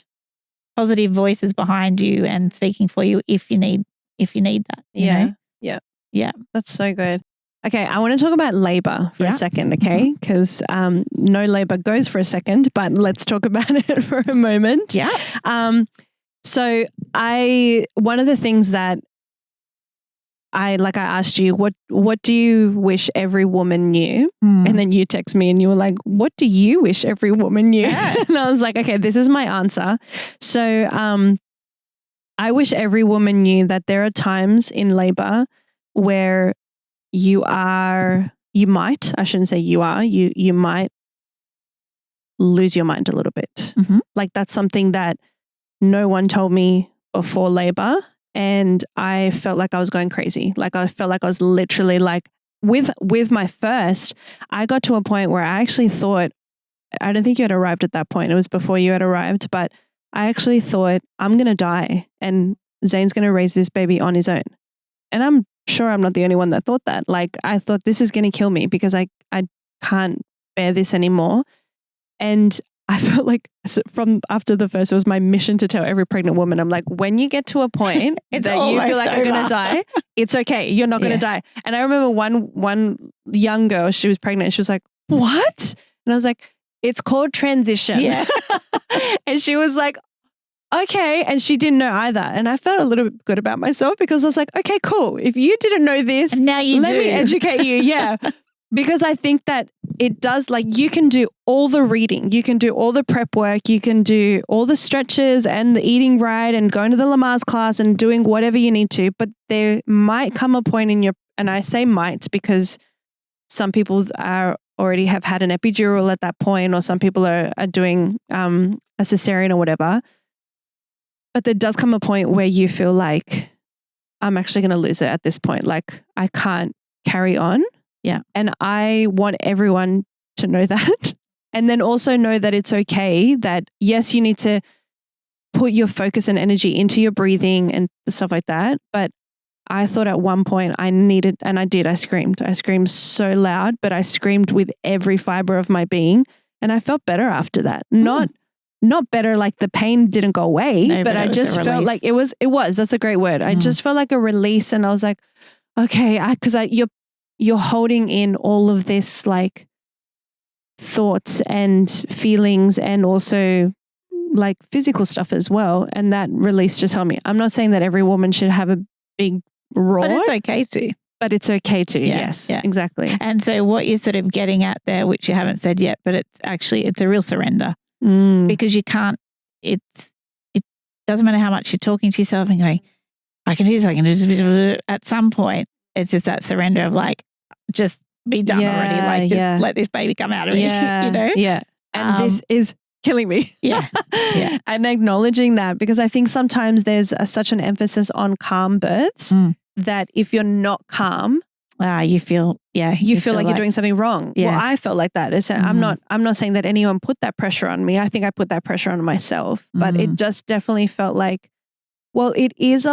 voices behind you and speaking for you if you need that. Yeah. That's so good. Okay, I want to talk about labor for a second, okay? Because no labor goes for a second, but let's talk about it for a moment. Yeah. So one of the things that I asked you, what do you wish every woman knew? And then you text me and you were like, what do you wish every woman knew? Yeah. And I was like, okay, this is my answer. So I wish every woman knew that there are times in labor where you might lose your mind a little bit. Like that's something that no one told me before labor. And I felt like I was going crazy. Like I felt like I was literally like with my first, I got to a point where I actually thought, I don't think you had arrived at that point. It was before you had arrived, but I actually thought I'm going to die and Zane's going to raise this baby on his own. And I'm sure I'm not the only one that thought that. Like I thought this is going to kill me because I can't bear this anymore. And I felt like from after the first, it was my mission to tell every pregnant woman, I'm like, when you get to a point that you feel like you're going to die, it's okay. You're not going to die. And I remember one young girl, she was pregnant. She was like, what? And I was like, it's called transition. Yeah. And she was like, okay. And she didn't know either. And I felt a little bit good about myself because I was like, okay, cool. If you didn't know this, and now let me educate you. Yeah. Because I think that it does, like you can do all the reading, you can do all the prep work, you can do all the stretches and the eating right and going to the Lamaze class and doing whatever you need to. But there might come a point in and I say might because some people already have had an epidural at that point, or some people are doing a cesarean or whatever. But there does come a point where you feel like I'm actually going to lose it at this point. Like I can't carry on. Yeah. And I want everyone to know that. And then also know that it's okay that, yes, you need to put your focus and energy into your breathing and stuff like that. But I thought at one point I needed, and I did, I screamed. I screamed so loud, but I screamed with every fiber of my being. And I felt better after that. Not better, like the pain didn't go away, but I just felt like it was, that's a great word. I just felt like a release. And I was like, okay, because you're holding in all of this like thoughts and feelings and also like physical stuff as well. And that release just helped me. I'm not saying that every woman should have a big roar. But it's okay to. But it's okay to. Yeah, yes, exactly. And so what you're sort of getting at there, which you haven't said yet, but it's a real surrender because you can't, it doesn't matter how much you're talking to yourself and going, I can do this, I can do this. At some point, it's just that surrender of like, just be done already. Like, just let this baby come out of me, Yeah. And this is killing me. Yeah. And acknowledging that, because I think sometimes there's such an emphasis on calm births that if you're not calm, you feel like you're doing something wrong. Yeah. Well, I felt like that. I'm not saying that anyone put that pressure on me. I think I put that pressure on myself, but it just definitely felt like, well, it is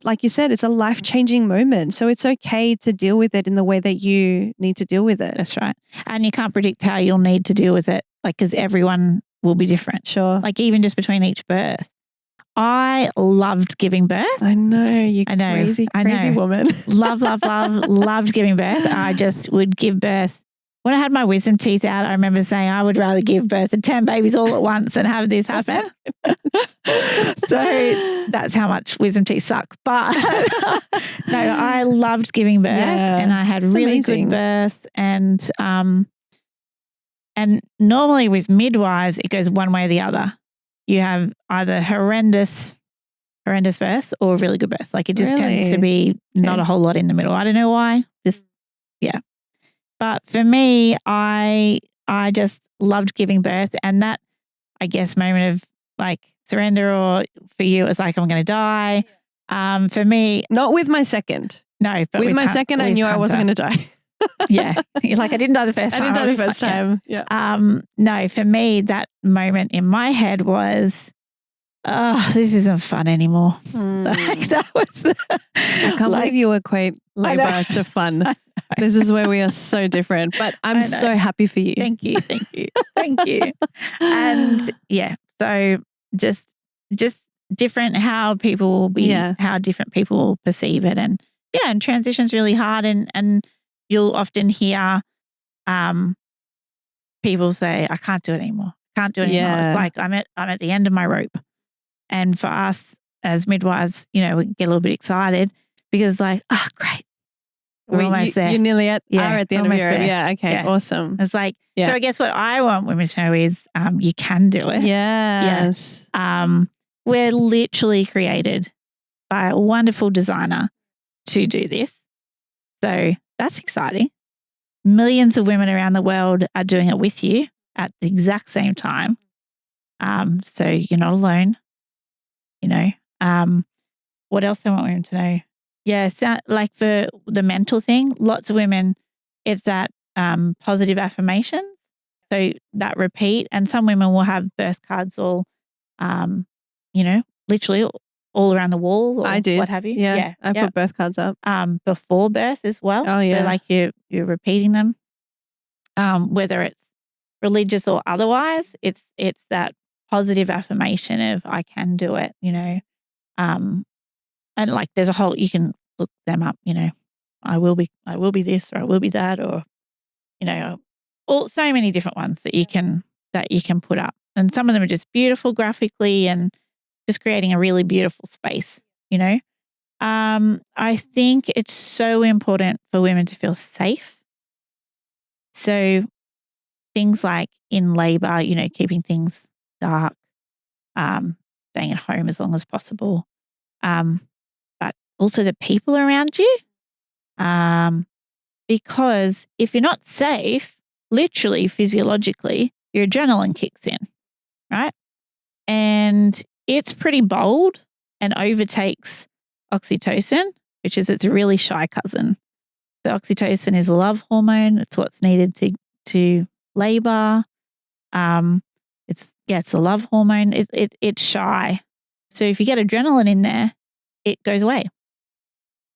like you said, it's a life-changing moment. So it's okay to deal with it in the way that you need to deal with it. That's right. And you can't predict how you'll need to deal with it, like, because everyone will be different. Sure. Like even just between each birth. I loved giving birth. I know. Crazy woman. Loved giving birth. I just would give birth when I had my wisdom teeth out, I remember saying I would rather give birth to 10 babies all at once than have this happen. So that's how much wisdom teeth suck. But no, I loved giving birth and I had really good birth. And normally with midwives, it goes one way or the other. You have either horrendous birth or really good birth. Like it just tends to be not a whole lot in the middle. I don't know why. But for me, I just loved giving birth, and that, I guess, moment of like surrender, or for you, it was like, I'm going to die. For me, not with my second. No, but with my second, I knew I wasn't going to die. Yeah, you're like, I didn't die the first time. I didn't die the first time. Yeah. No, for me, that moment in my head was, oh, this isn't fun anymore. Like that was. I can't believe you equate labor to fun. This is where we are so different, but I'm so happy for you. Thank you. And yeah, so just different how people will be, how different people will perceive it. And and transition's really hard, and you'll often hear people say, I can't do it anymore. It's like I'm at the end of my rope. And for us as midwives, we get a little bit excited because like, oh, great. We're almost there. You're nearly are at the end of your rope. Yeah. Okay. Yeah. Awesome. It's like, so I guess what I want women to know is you can do it. Yes. We're literally created by a wonderful designer to do this. So that's exciting. Millions of women around the world are doing it with you at the exact same time. So you're not alone. What else I want women to know? Yeah, so like for the mental thing, lots of women, it's that positive affirmations. So that repeat, and some women will have birth cards all, literally all around the wall. Or I do. What have you? Yeah. I put birth cards up. Before birth as well. Oh, yeah. So like you're repeating them. Whether it's religious or otherwise, it's that positive affirmation of I can do it, and like there's a whole, you can look them up, I will be this, or I will be that, or, so many different ones that you can put up. And some of them are just beautiful graphically and just creating a really beautiful space, I think it's so important for women to feel safe. So things like in labor, keeping things dark, staying at home as long as possible. But also the people around you. Because if you're not safe, literally physiologically, your adrenaline kicks in, right? And it's pretty bold and overtakes oxytocin, which is its really shy cousin. The oxytocin is a love hormone. It's what's needed to labor. It's the love hormone. It's shy. So if you get adrenaline in there, it goes away.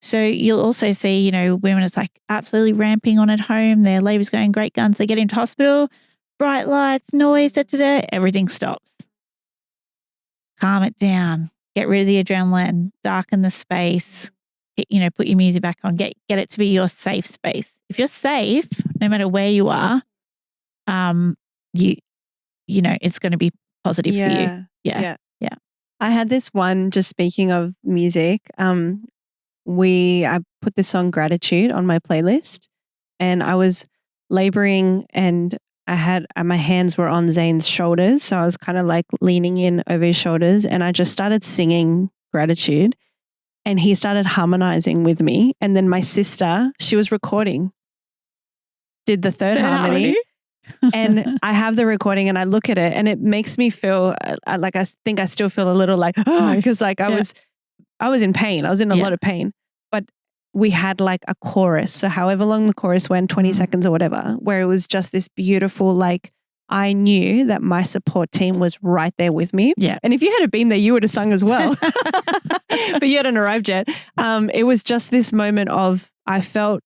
So you'll also see, women, it's like absolutely ramping on at home. Their labor's going great guns. They get into hospital, bright lights, noise, everything stops. Calm it down. Get rid of the adrenaline. Darken the space. Put your music back on. Get it to be your safe space. If you're safe, no matter where you are, it's going to be positive for you. Yeah. I had this one, just speaking of music, I put this song Gratitude on my playlist, and I was laboring, and I had my hands were on Zane's shoulders, so I was kind of like leaning in over his shoulders, and I just started singing Gratitude, and he started harmonizing with me. And then my sister, she was recording, did the third harmony. And I have the recording, and I look at it, and it makes me feel like I think I still feel a little like, because like I was in pain. I was in a lot of pain, but we had like a chorus. So however long the chorus went, 20 seconds or whatever, where it was just this beautiful, like I knew that my support team was right there with me. Yeah. And if you had been there, you would have sung as well, but you hadn't arrived yet. It was just this moment of, I felt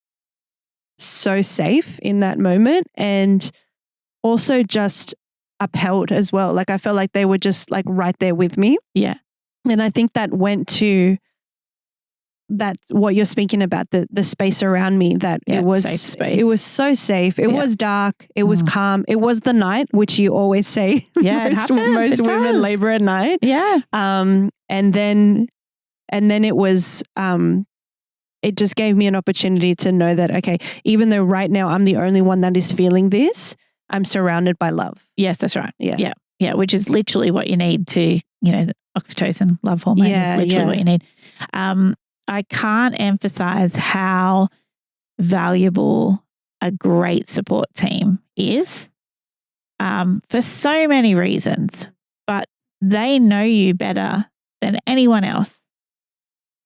so safe in that moment, and also just upheld as well. Like I felt like they were just like right there with me. Yeah. And I think that went to that what you're speaking about, the space around me, that it was safe space. It was so safe. It was dark. It was calm. It was the night, which you always say. Yeah, most women labor at night. Yeah. And then it was. It just gave me an opportunity to know that, okay, even though right now I'm the only one that is feeling this, I'm surrounded by love. Yes, that's right. Yeah. Yeah, which is literally what you need to, the oxytocin, love hormone is literally what you need. I can't emphasize how valuable a great support team is for so many reasons, but they know you better than anyone else.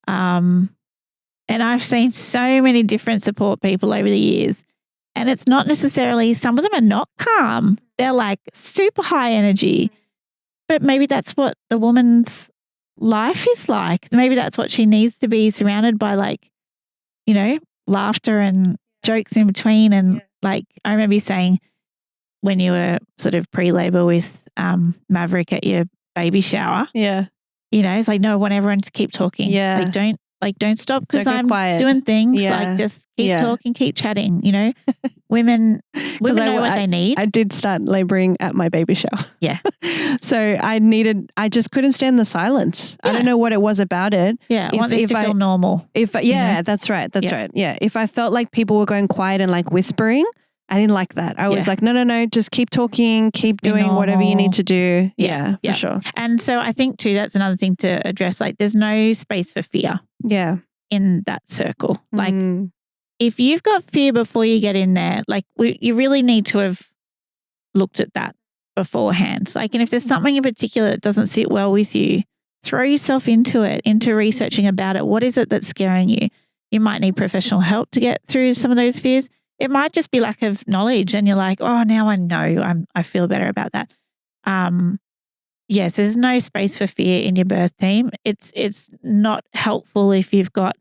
And I've seen so many different support people over the years, and it's not necessarily, some of them are not calm. They're like super high energy, but maybe that's what the woman's life is like. Maybe that's what she needs to be, surrounded by, like, laughter and jokes in between. And like, I remember you saying when you were sort of pre-labor with Maverick at your baby shower. Yeah. It's like, no, I want everyone to keep talking. Yeah. Don't stop because I'm quiet. doing things. Yeah. Like, just keep talking, keep chatting. Women know what they need. I did start laboring at my baby shower. Yeah. So I just couldn't stand the silence. Yeah. I don't know what it was about it. Yeah. I want this to feel normal. That's right. That's right. Yeah. If I felt like people were going quiet and like whispering, I didn't like that. I was like, no, just keep talking, keep doing whatever you need to do. Yeah, for sure. And so I think too, that's another thing to address. Like, there's no space for fear. Yeah. In that circle. Like, if you've got fear before you get in there, like, you really need to have looked at that beforehand. Like, and if there's something in particular that doesn't sit well with you, throw yourself into it, into researching about it. What is it that's scaring you? You might need professional help to get through some of those fears. It might just be lack of knowledge, and you're like, oh, now I know. I feel better about that. Yes, there's no space for fear in your birth team. It's not helpful if you've got,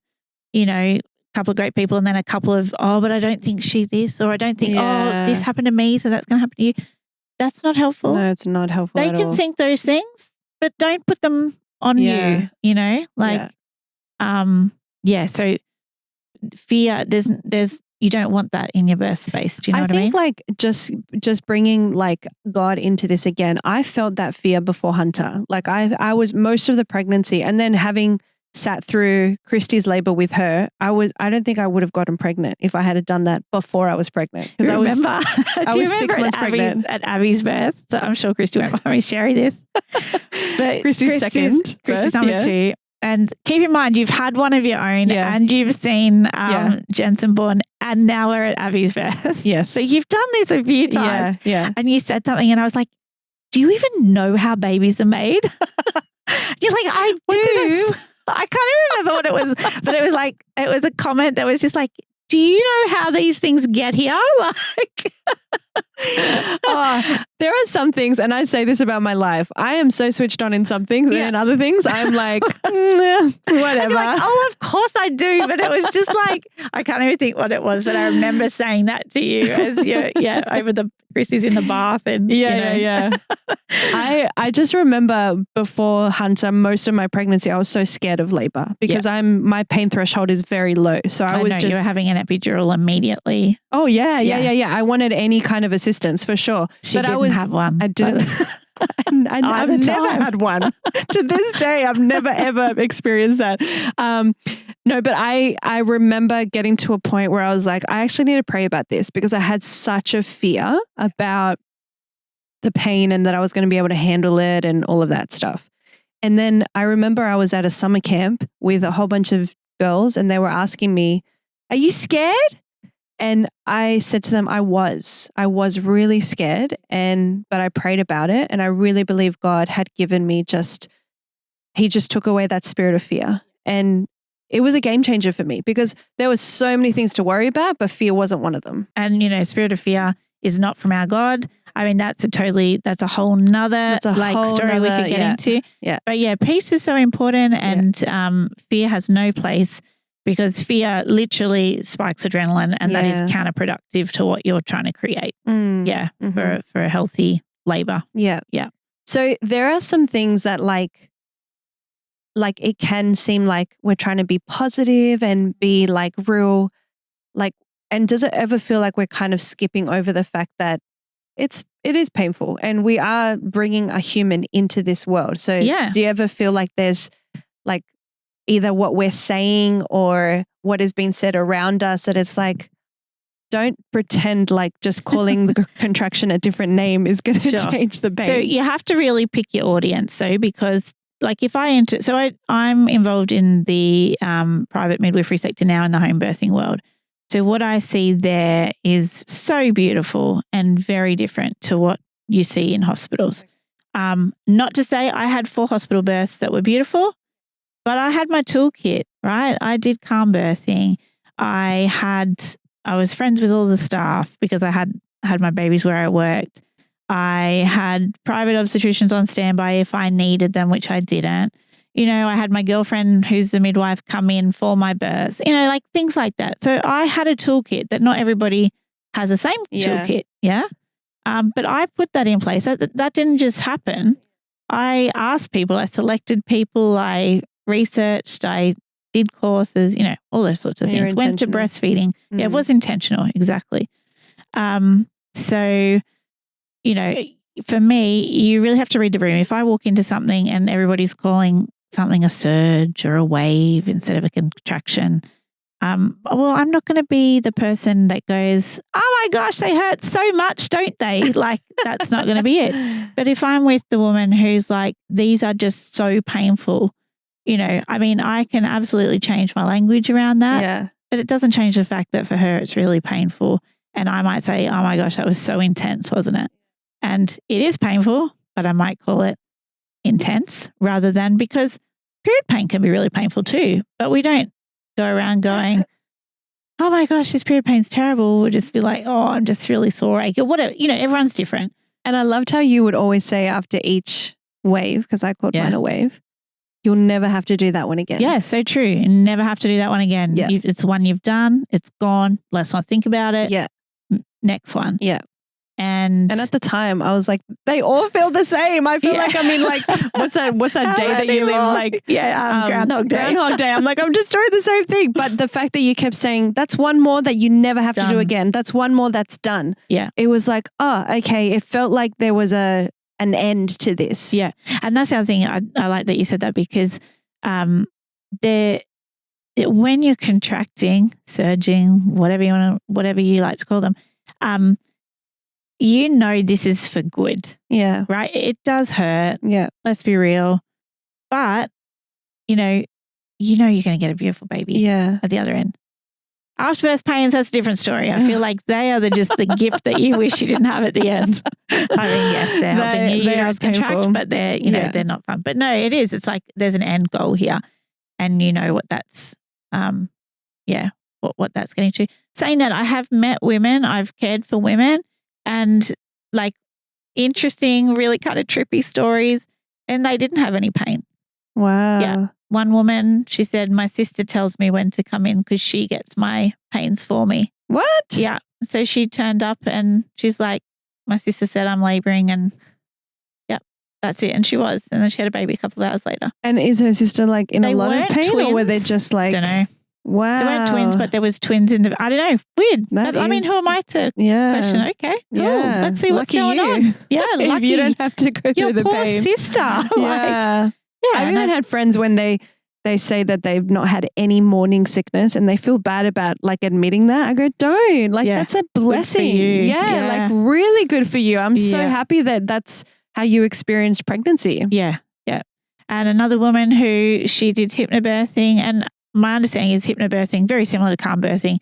a couple of great people and then a couple of, but I don't think she this, or I don't think, this happened to me, so that's going to happen to you. That's not helpful. No, it's not helpful They at can all. think those things, but don't put them on you, So fear, there's you don't want that in your birth space. Do you know what I mean? I think like just bringing like God into this again, I felt that fear before Hunter. Like I was most of the pregnancy, and then having sat through Christy's labor with her, I don't think I would have gotten pregnant if I had done that before I was pregnant. Because I was 6 months pregnant at Abby's birth. So I'm sure Christy won't mind me sharing this. But Christy's second. Christy's number 2. And keep in mind, you've had one of your own and you've seen Jensen born, and now we're at Abby's birth. Yes. So you've done this a few times. Yeah. And you said something and I was like, do you even know how babies are made? You're like, I do. I can't even remember what it was, but it was a comment that was just like, do you know how these things get here? Like, there are some things, and I say this about my life, I am so switched on in some things, and in other things, I'm like, whatever. Like, of course I do. But it was just like, I can't even think what it was, but I remember saying that to you as over the Christy's in the bath. And I just remember before Hunter, most of my pregnancy, I was so scared of labor because my pain threshold is very low. So I was you were having an epidural immediately. Oh yeah. I wanted any kind of assistance for sure. But I didn't have one. I didn't. I've never had one. To this day, I've never ever experienced that. No, but I remember getting to a point where I was like, I actually need to pray about this because I had such a fear about the pain and that I was going to be able to handle it and all of that stuff. And then I remember I was at a summer camp with a whole bunch of girls and they were asking me, are you scared? And I said to them, I was really scared, but I prayed about it. And I really believe God had given me he just took away that spirit of fear. And it was a game changer for me because there was so many things to worry about, but fear wasn't one of them. And, spirit of fear is not from our God. I mean, that's a whole nother story we could get into. Yeah. But peace is so important, and fear has no place. Because fear literally spikes adrenaline, and that is counterproductive to what you're trying to create. For a healthy labor. Yeah. Yeah. So there are some things that like like it can seem like we're trying to be positive and be like real, like, and does it ever feel like we're kind of skipping over the fact that it is painful and we are bringing a human into this world? So do you ever feel like there's like either what we're saying or what is being said around us that it's like, don't pretend like just calling the contraction a different name is going to change the pain. So you have to really pick your audience, because like if I enter, I'm involved in the private midwifery sector now in the home birthing world. So what I see there is so beautiful and very different to what you see in hospitals. Not to say I had 4 hospital births that were beautiful, but I had my toolkit, right? I did calm birthing. I was friends with all the staff because I had my babies where I worked. I had private obstetricians on standby if I needed them, which I didn't. I had my girlfriend who's the midwife come in for my birth, like things like that. So I had a toolkit that not everybody has the same toolkit. Yeah. But I put that in place. That didn't just happen. I asked people, I selected people, I researched, I did courses, all those sorts of things. Went to breastfeeding. Yeah, it was intentional. Exactly. So, for me, you really have to read the room. If I walk into something and everybody's calling something a surge or a wave instead of a contraction, well, I'm not going to be the person that goes, oh my gosh, they hurt so much, don't they? Like, that's not going to be it. But if I'm with the woman who's like, these are just so painful, I can absolutely change my language around that. Yeah. But it doesn't change the fact that for her, it's really painful. And I might say, oh my gosh, that was so intense, wasn't it? And it is painful, but I might call it intense rather than, because period pain can be really painful too, but we don't go around going, oh my gosh, this period pain's terrible. We'll just be like, oh, I'm just really sore, ache, or whatever. Everyone's different. And I loved how you would always say after each wave, because I called mine a wave, you'll never have to do that one again. Yeah, so true. You never have to do that one again. Yeah. It's one you've done. It's gone. Let's not think about it. Yeah. Next one. Yeah. And at the time, I was like, they all feel the same. I feel like I'm in like, what's that day that you live? Like, Groundhog Day. Groundhog Day. I'm like, I'm just doing the same thing. But the fact that you kept saying, that's one more that you never have to do again. That's one more that's done. Yeah. It was like, oh, okay. It felt like there was an end to this. Yeah. And that's the other thing. I like that you said that, because when you're contracting, surging, whatever you like to call them, this is for good. Yeah. Right? It does hurt. Yeah. Let's be real. But, you're going to get a beautiful baby at the other end. Afterbirth pains, that's a different story. I feel like they are just the gift that you wish you didn't have at the end. Yes, they're helping you contract, but they're not fun. But no, it is. It's like there's an end goal here, and what that's, what that's getting to. Saying that, I have met women, I've cared for women, and like interesting, really kind of trippy stories, and they didn't have any pain. Wow. Yeah. One woman, she said, my sister tells me when to come in because she gets my pains for me. What? Yeah. So she turned up and she's like, my sister said I'm laboring, and that's it. And she was. And then she had a baby a couple of hours later. And is her sister like in a lot of pain, or were they just like? I don't know. Wow. They weren't twins, but there was twins in the, I don't know. Weird. I mean, who am I to question? Okay, cool. Yeah. Let's see what's going on. Yeah, if lucky. you don't have to go through the Your pain. poor sister. Yeah. I've even had friends when they say that they've not had any morning sickness and they feel bad about like admitting that. I go, don't. Like that's a blessing. Good for you. Yeah, like really good for you. I'm so happy that that's how you experienced pregnancy. Yeah, yeah. And another woman who she did hypnobirthing, and my understanding is hypnobirthing, very similar to calm birthing,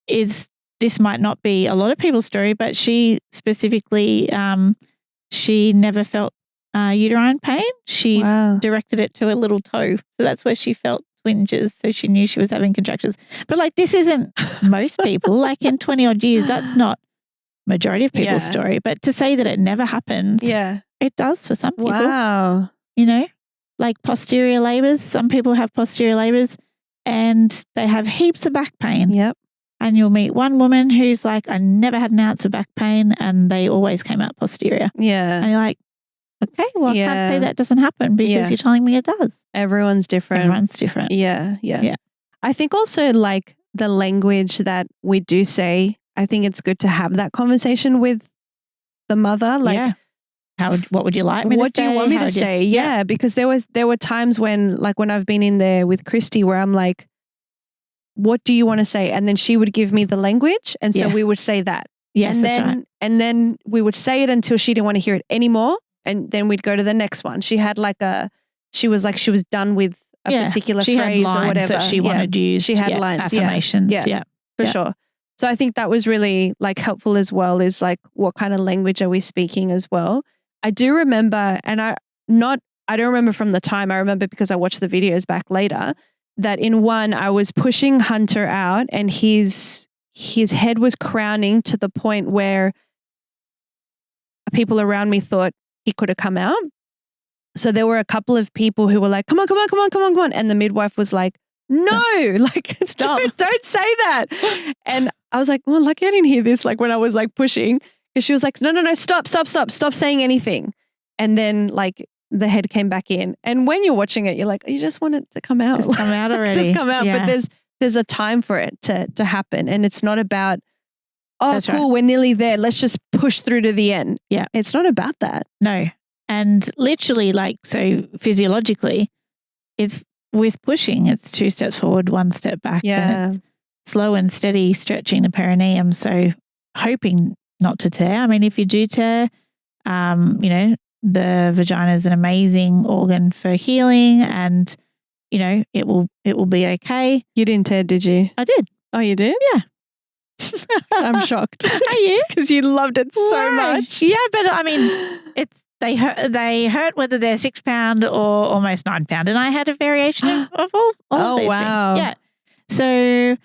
is this might not be a lot of people's story, but she specifically, she never felt uterine pain. She directed it to a little toe. So that's where she felt twinges. So she knew she was having contractions. But like, this isn't most people. Like in 20 odd years, that's not majority of people's story. But to say that it never happens, it does for some people. Wow. Like posterior labors. Some people have posterior labors and they have heaps of back pain. Yep. And you'll meet one woman who's like, I never had an ounce of back pain, and they always came out posterior. Yeah. And you're like, Okay, well, I can't say Yeah. that doesn't happen because Yeah. you're telling me it does. Everyone's different. Everyone's different. Yeah. Yeah. I think also like the language that we do say, I think it's good to have that conversation with the mother. Like, yeah. What would you like me to say? what do you want me to say? Yeah, because there were times when I've been in there with Christy where I'm like, what do you want to say? And then she would give me the language. And so we would say that. Yes, and that's then, right. And then we would say it until she didn't want to hear it anymore. And then we'd go to the next one. She had she was done with a particular she phrase had lines or whatever. that she wanted used. She had lines. Affirmations. Yeah. For sure. So I think that was really like helpful as well, is like what kind of language are we speaking as well. I do remember, and I don't remember from the time, I remember because I watched the videos back later, that in one I was pushing Hunter out and his head was crowning to the point where people around me thought he could have come out. So there were a couple of people who were like, come on. And the midwife was like, no, like, stop, don't say that. And I was like, well, lucky I didn't hear this. Like when I was like pushing, because she was like, no, stop saying anything. And then like the head came back in. And when you're watching it, you're like, you just want it to come out. Just come out already. Just come out. Yeah. But there's a time for it to happen. And it's not about, oh, That's cool, right. we're nearly there. Let's just push through to the end. Yeah. It's not about that. No. And literally, like, so physiologically, it's with pushing, it's 2 steps forward, 1 step back. Yeah. And it's slow and steady stretching the perineum. So hoping not to tear. I mean, if you do tear, the vagina is an amazing organ for healing and, it will be okay. You didn't tear, did you? I did. Oh, you did? Yeah. I'm shocked. Are you? Because you loved it so Why? much. Yeah, but I mean, they hurt whether they're 6 pound or almost 9 pound, and I had a variation of all of these wow. things. Yeah. So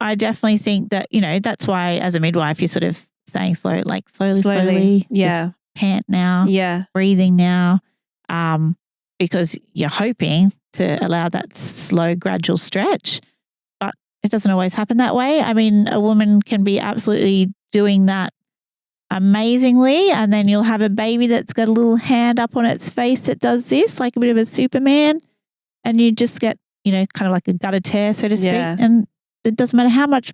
I definitely think that that's why as a midwife you're sort of saying slowly. Yeah. Just pant now. Yeah. Breathing now. Because you're hoping to allow that slow, gradual stretch. But it doesn't always happen that way. I mean, a woman can be absolutely doing that amazingly, and then you'll have a baby that's got a little hand up on its face that does this, like a bit of a Superman, and you just get, kind of like a gutter tear, so to speak. Yeah. And it doesn't matter how much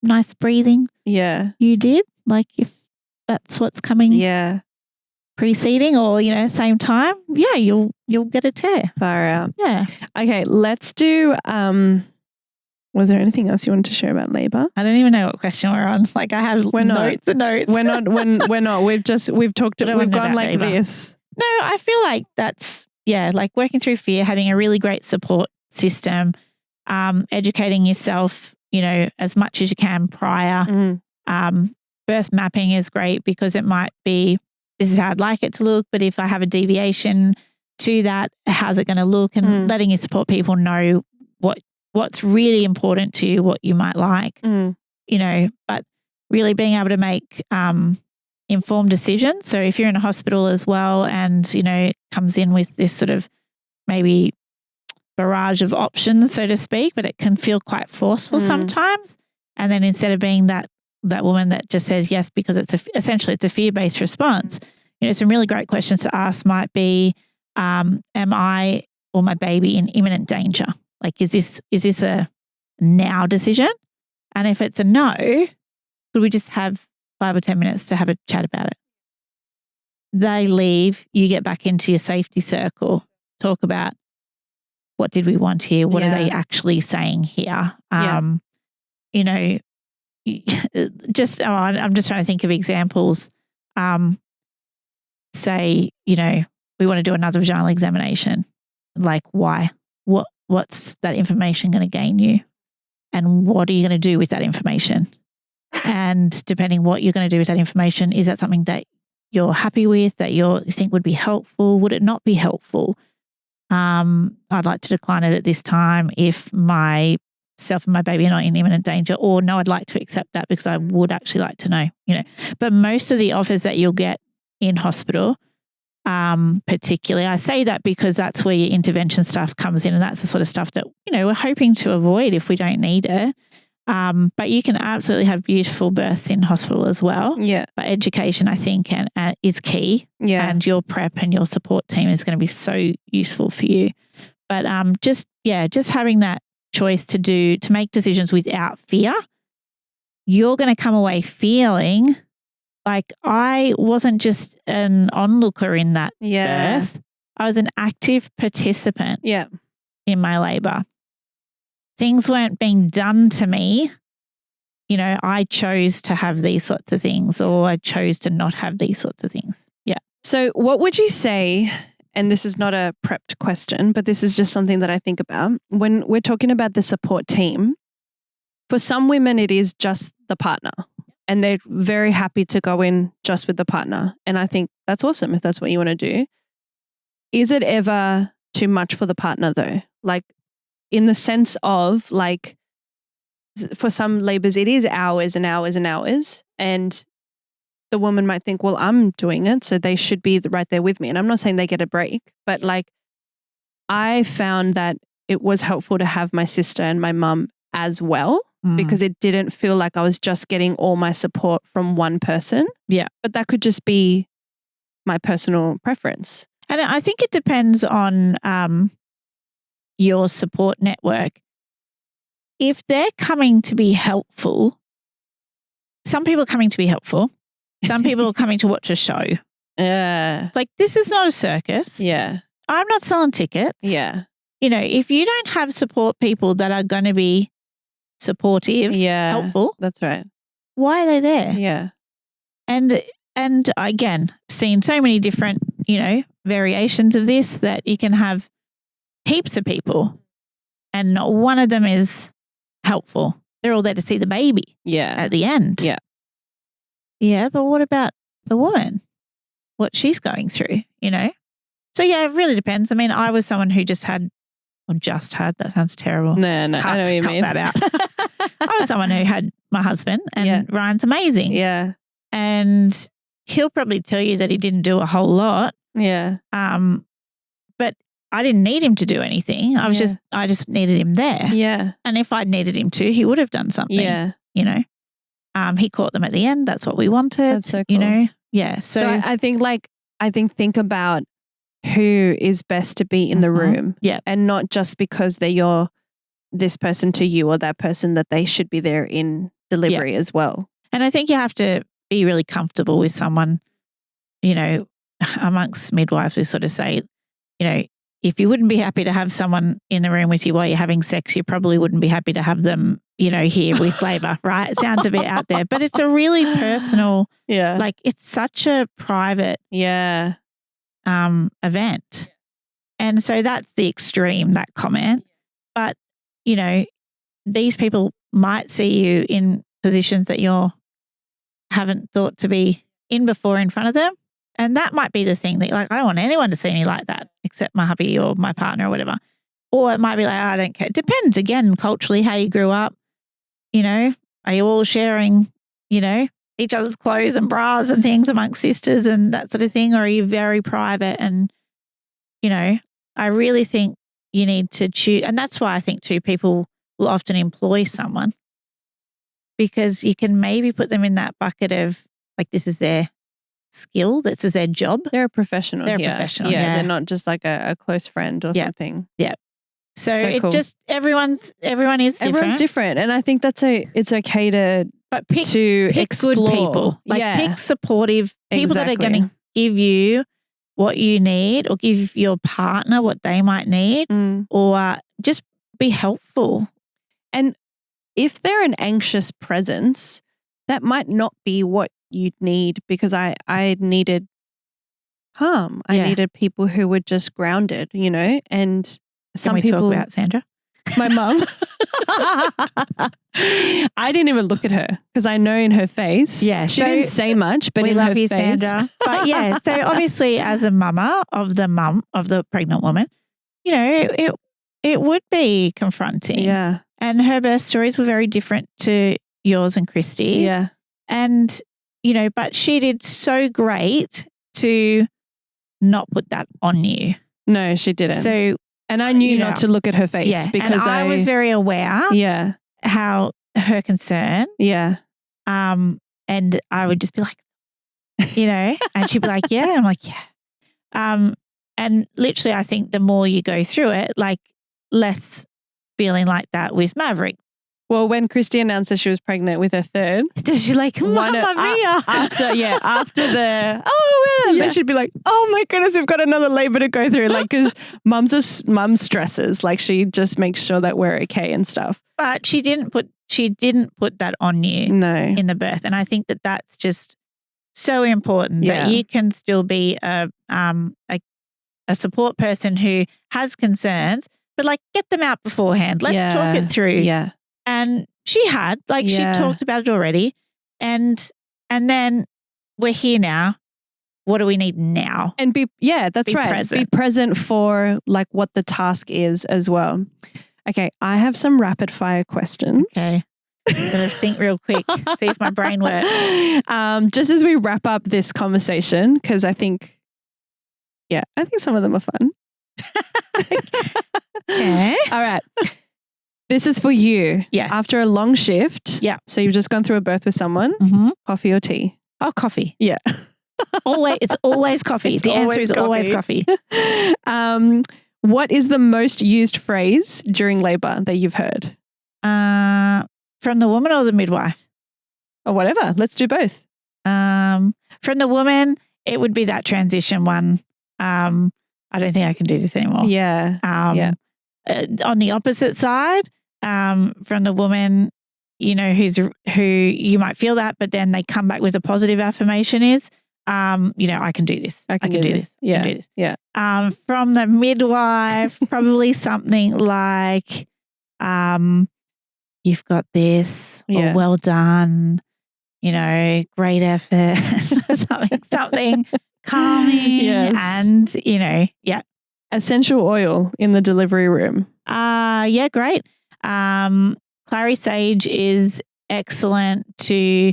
nice breathing you did, like if that's what's coming preceding or, same time, you'll get a tear. Far out. Yeah. Okay, let's do was there anything else you wanted to share about labor? I don't even know what question we're on. Like I have notes. We're not. We've talked We've gone about like labor. this. No, I feel like that's, like working through fear, having a really great support system, educating yourself, as much as you can prior. Mm-hmm. Birth mapping is great because it might be, this is how I'd like it to look, but if I have a deviation to that, how's it going to look? And letting your support people know what's really important to you, what you might like, but really being able to make informed decisions. So if you're in a hospital as well and, it comes in with this sort of maybe barrage of options, so to speak, but it can feel quite forceful sometimes. And then instead of being that woman that just says yes because essentially it's a fear-based response, some really great questions to ask might be, am I or my baby in imminent danger? Like, is this a now decision? And if it's a no, could we just have 5 or 10 minutes to have a chat about it? They leave, you get back into your safety circle, talk about what did we want here? What are they actually saying here? I'm just trying to think of examples. Say, we want to do another vaginal examination. Like, why? What's that information going to gain you? And what are you going to do with that information? And depending what you're going to do with that information, is that something that you're happy with, that you think would be helpful? Would it not be helpful? I'd like to decline it at this time if myself and my baby are not in imminent danger, or no, I'd like to accept that because I would actually like to know, But most of the offers that you'll get in hospital, particularly, I say that because that's where your intervention stuff comes in, and that's the sort of stuff that, we're hoping to avoid if we don't need it. But you can absolutely have beautiful births in hospital as well. Yeah. But education, I think, is key. Yeah. And your prep and your support team is going to be so useful for you. But just having that choice to make decisions without fear, you're going to come away feeling like I wasn't just an onlooker in that birth. I was an active participant in my labour. Things weren't being done to me. I chose to have these sorts of things, or I chose to not have these sorts of things. Yeah. So what would you say, and this is not a prepped question, but this is just something that I think about when we're talking about the support team. For some women, it is just the partner and they're very happy to go in just with the partner. And I think that's awesome if that's what you want to do. Is it ever too much for the partner though? Like in the sense of like, for some labours, it is hours and hours and hours. And the woman might think, well, I'm doing it, so they should be right there with me. And I'm not saying they get a break, but like I found that it was helpful to have my sister and my mum as well, because it didn't feel like I was just getting all my support from one person. Yeah. But that could just be my personal preference. And I think it depends on your support network. If they're coming to be helpful, some people are coming to be helpful. Some people are coming to watch a show. Yeah. Like, this is not a circus. Yeah. I'm not selling tickets. Yeah. If you don't have support people that are going to be supportive, helpful, that's right. why are they there? Yeah. And again, seen so many different, variations of this, that you can have heaps of people and not one of them is helpful. They're all there to see the baby at the end. Yeah. Yeah, but what about the woman? What she's going through, So yeah, it really depends. I mean, I was someone who just had, that sounds terrible. No, I know what you mean. Cut that out. I was someone who had my husband, and Ryan's amazing. Yeah. And he'll probably tell you that he didn't do a whole lot. Yeah. But I didn't need him to do anything. I just needed him there. Yeah. And if I'd needed him to, he would have done something. Yeah. He caught them at the end. That's what we wanted. That's so cool. Yeah. So I think about who is best to be in the room. Yeah. And not just because they're this person to you or that person, that they should be there in delivery as well. And I think you have to be really comfortable with someone, amongst midwives who sort of say, if you wouldn't be happy to have someone in the room with you while you're having sex, you probably wouldn't be happy to have them, here with labour, right? It sounds a bit out there, but it's a really personal, like it's such a private event. And so that's the extreme, that comment. But, these people might see you in positions that you haven't thought to be in before in front of them. And that might be the thing that, like, I don't want anyone to see me like that except my hubby or my partner or whatever. Or it might be like, I don't care. It depends, again, culturally, how you grew up. Are you all sharing, each other's clothes and bras and things amongst sisters and that sort of thing? Or are you very private? And, I really think you need to choose. And that's why I think too, people will often employ someone, because you can maybe put them in that bucket of like, this is their skill, this is their job. They're a professional. They're a professional. Yeah. They're not just like a close friend or something. Yeah. So it cool. just, everyone is different. Everyone's different. And I think it's okay to pick explore. Good people. Like pick supportive people that are going to give you what you need, or give your partner what they might need, or just be helpful. And if they're an anxious presence, that might not be what you'd need, because I needed calm. I needed people who were just grounded, and some people talk about Sandra? My mum. I didn't even look at her because I know in her face. Yeah, she didn't say much, but we in love her you, face. Sandra. But yeah, so obviously, as a mum of the pregnant woman, it would be confronting. Yeah, and her birth stories were very different to yours and Christy's. Yeah, and but she did so great to not put that on you. No, she didn't. So. And I knew not to look at her face because and I was very aware how her her concern. Yeah. And I would just be like, and she'd be like, yeah. And I'm like, yeah. And literally, I think the more you go through it, like less feeling like that with Maverick. Well, when Christy announced that she was pregnant with her third, does she like, Mamma mia? After then she'd be like, oh my goodness, we've got another labor to go through. Like, because mum stresses. Like, she just makes sure that we're okay and stuff. But she didn't put that on you in the birth. And I think that that's just so important that you can still be a support person who has concerns, but like get them out beforehand. Let's talk it through. Yeah. And she had, she talked about it already. And then we're here now. What do we need now? And that's right. Present. Be present for like what the task is as well. Okay, I have some rapid fire questions. Okay. I'm going to think real quick, see if my brain works. Just as we wrap up this conversation, because I think some of them are fun. Okay. All right. This is for you. Yeah. After a long shift. Yeah. So you've just gone through a birth with someone. Mm-hmm. Coffee or tea? Oh, coffee. Yeah. It's always coffee. The answer is always coffee. What is the most used phrase during labor that you've heard? From the woman or the midwife? Or whatever. Let's do both. From the woman, it would be that transition one. I don't think I can do this anymore. Yeah. On the opposite side, from the woman, who you might feel that, but then they come back with a positive affirmation is, I can do this. I can do this. Yeah. I can do this. Yeah. From the midwife, probably something like, you've got this, or well done, great effort, something calming and, Essential oil in the delivery room. Great. Clary Sage is excellent to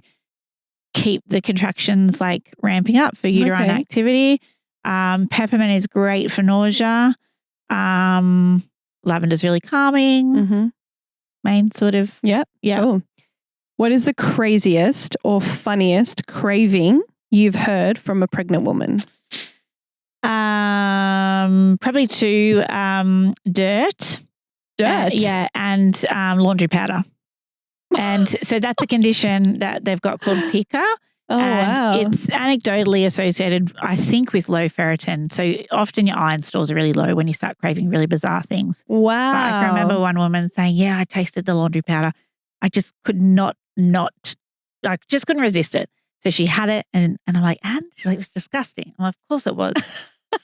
keep the contractions like ramping up for uterine activity. Peppermint is great for nausea. Lavender's really calming. Mm-hmm. Main sort of. Yeah. Cool. What is the craziest or funniest craving you've heard from a pregnant woman? Probably two, dirt. And laundry powder. And so that's a condition that they've got called pica. Oh, wow. It's anecdotally associated, I think, with low ferritin. So often your iron stores are really low when you start craving really bizarre things. Wow. But I can remember one woman saying, I tasted the laundry powder. I just could not, just couldn't resist it. So she had it and I'm like, and? She's like, it was disgusting. I'm like, of course it was.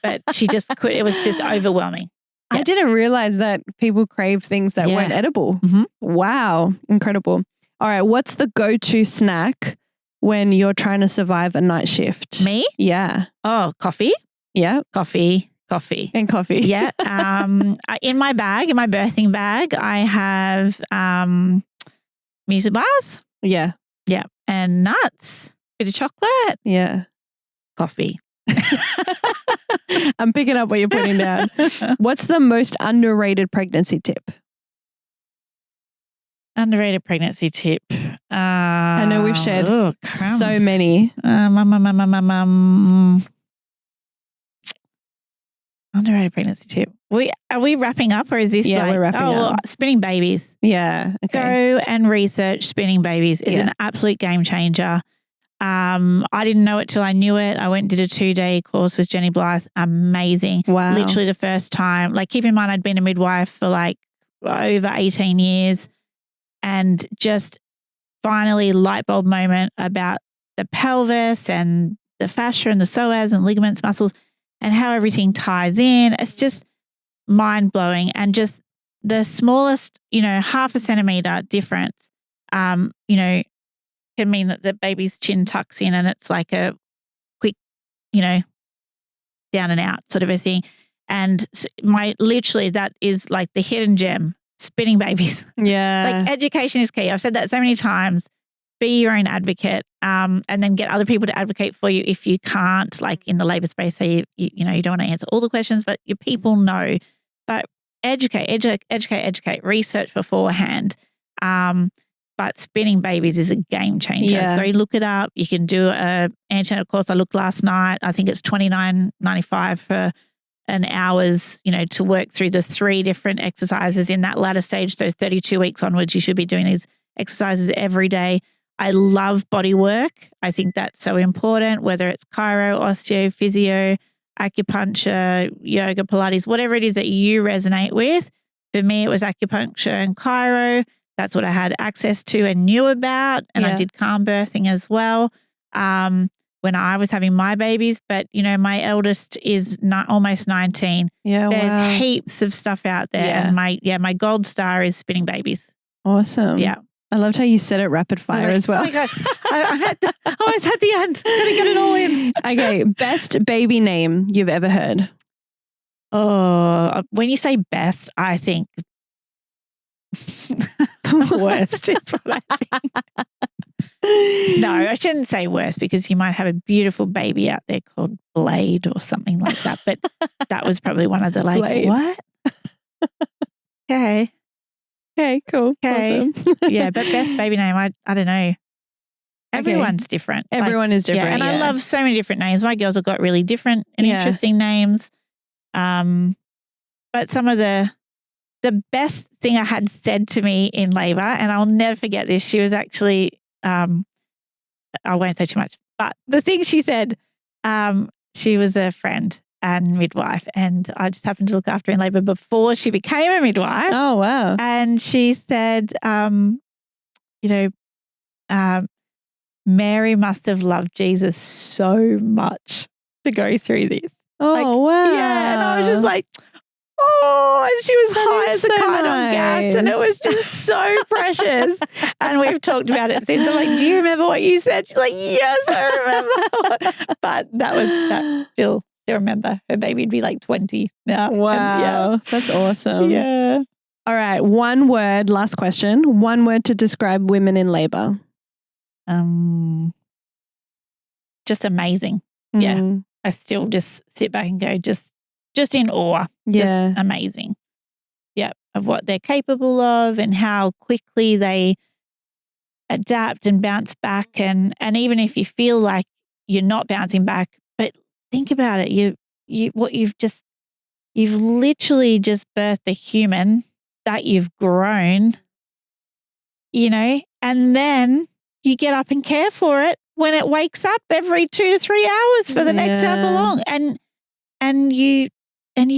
But she just could, it was just overwhelming. Yeah. I didn't realize that people crave things that weren't edible. Mm-hmm. Wow. Incredible. All right. What's the go-to snack when you're trying to survive a night shift? Me? Yeah. Oh, coffee? Yeah. Coffee. And coffee. Yeah. In my birthing bag, I have music bars. Yeah. Yeah. And nuts. Bit of chocolate. Yeah. Coffee. I'm picking up what you're putting down. What's the most underrated pregnancy tip? Underrated pregnancy tip. I know we've shared so many. Underrated pregnancy tip. Are we wrapping up or is this we're wrapping up. Spinning babies. Yeah. Okay. Go and research spinning babies. It's an absolute game changer. I didn't know it till I knew it. I went and did a 2-day course with Jenny Blythe. Amazing. Wow. Literally the first time. Like, keep in mind, I'd been a midwife for like over 18 years and just finally light bulb moment about the pelvis and the fascia and the psoas and ligaments, muscles, and how everything ties in. It's just mind blowing. And just the smallest, half a centimeter difference, can mean that the baby's chin tucks in and it's like a quick, down and out sort of a thing. And literally that is like the hidden gem, spinning babies. Yeah. Like, education is key. I've said that so many times. Be your own advocate, and then get other people to advocate for you if you can't, like in the labour space, say you don't want to answer all the questions, but your people know. But educate, research beforehand. But But spinning babies is a game changer. Yeah. Go look it up. You can do a antenatal course. I looked last night. I think it's $29.95 for an hour's, to work through the 3 different exercises in that latter stage. So 32 weeks onwards, you should be doing these exercises every day. I love body work. I think that's so important, whether it's chiro, osteo, physio, acupuncture, yoga, Pilates, whatever it is that you resonate with. For me, it was acupuncture and chiro. That's what I had access to and knew about. And I did calm birthing as well when I was having my babies. But, my eldest is almost 19. Yeah, There's heaps of stuff out there. Yeah. And my gold star is spinning babies. Awesome. Yeah. I loved how you said it rapid fire as well. Oh my gosh. I almost had the end. Gotta get it all in. Okay. Best baby name you've ever heard? Oh, when you say best, I think worst is what I think. No, I shouldn't say worst because you might have a beautiful baby out there called Blade or something like that. But that was probably one of the Blade. what? Okay. Okay, cool. Okay. Awesome. Yeah, but best baby name, I don't know. Everyone's different. Everyone is different. Yeah, and I love so many different names. My girls have got really different and interesting names. But some of the best thing I had said to me in labor, and I'll never forget this, she was actually, I won't say too much, but the thing she said, she was a friend and midwife, and I just happened to look after her in labor before she became a midwife. Oh, wow. And she said, Mary must have loved Jesus so much to go through this. Oh, wow. Yeah. And I was just like, oh, and she was high as a kite on gas, and it was just so precious. And we've talked about it since. I'm like, do you remember what you said? She's like, yes, I remember. But that still remember. Her baby would be like 20 now. Wow. And That's awesome. yeah. All right. One word, last question. One word to describe women in labor. Just amazing. Yeah. Mm. I still just sit back and go, just in awe. Yeah. Just amazing. Yeah. Of what they're capable of and how quickly they adapt and bounce back. And even if you feel like you're not bouncing back, but think about it. You've literally just birthed a human that you've grown, and then you get up and care for it when it wakes up every 2 to 3 hours for the next however long. And you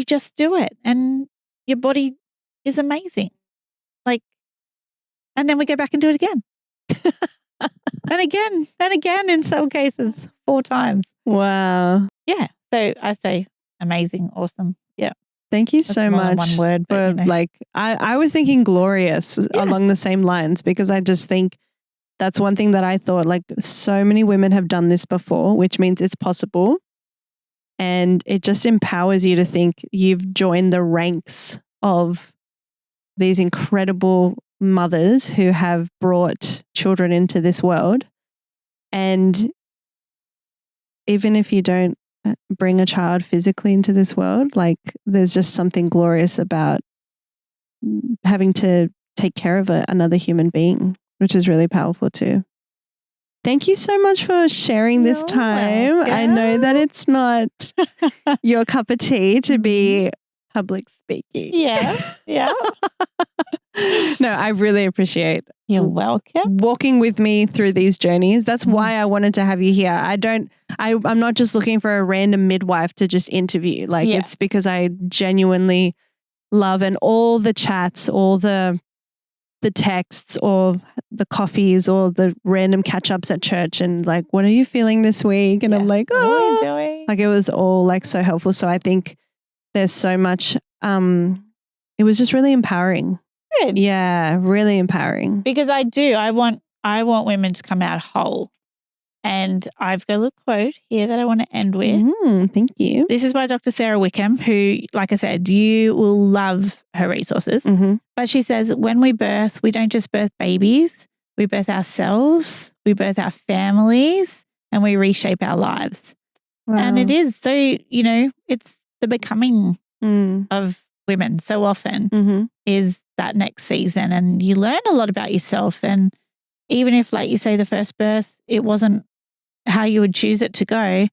just do it, and your body is amazing. And then we go back and do it again. and again in some cases 4 times. Wow. Yeah. So I say amazing, awesome. Yeah. Thank you That's so more than much. one word, but I was thinking glorious along the same lines, because I just think that's one thing that I thought, so many women have done this before, which means it's possible. And it just empowers you to think you've joined the ranks of these incredible mothers who have brought children into this world. And even if you don't bring a child physically into this world, there's just something glorious about having to take care of another human being, which is really powerful too. Thank you so much for sharing this time. welcome. I know that it's not your cup of tea to be public speaking. Yeah. Yeah. No, I really appreciate You're welcome. walking with me through these journeys. That's why I wanted to have you here. I'm not just looking for a random midwife to just interview. It's because I genuinely love, and all the chats, all the texts or the coffees or the random catch-ups at church and what are you feeling this week? And I'm like, What are you oh, doing? it was all so helpful. So I think there's so much, it was just really empowering. Good. Yeah, really empowering. Because I want women to come out whole. And I've got a little quote here that I want to end with. Thank you. This is by Dr. Sara Wickham, who, like I said, you will love her resources. Mm-hmm. But she says, when we birth, we don't just birth babies, we birth ourselves, we birth our families, and we reshape our lives. Wow. And it is so, it's the becoming of women so often is that next season. And you learn a lot about yourself. And even if, like you say, the first birth, it wasn't how you would choose it to go,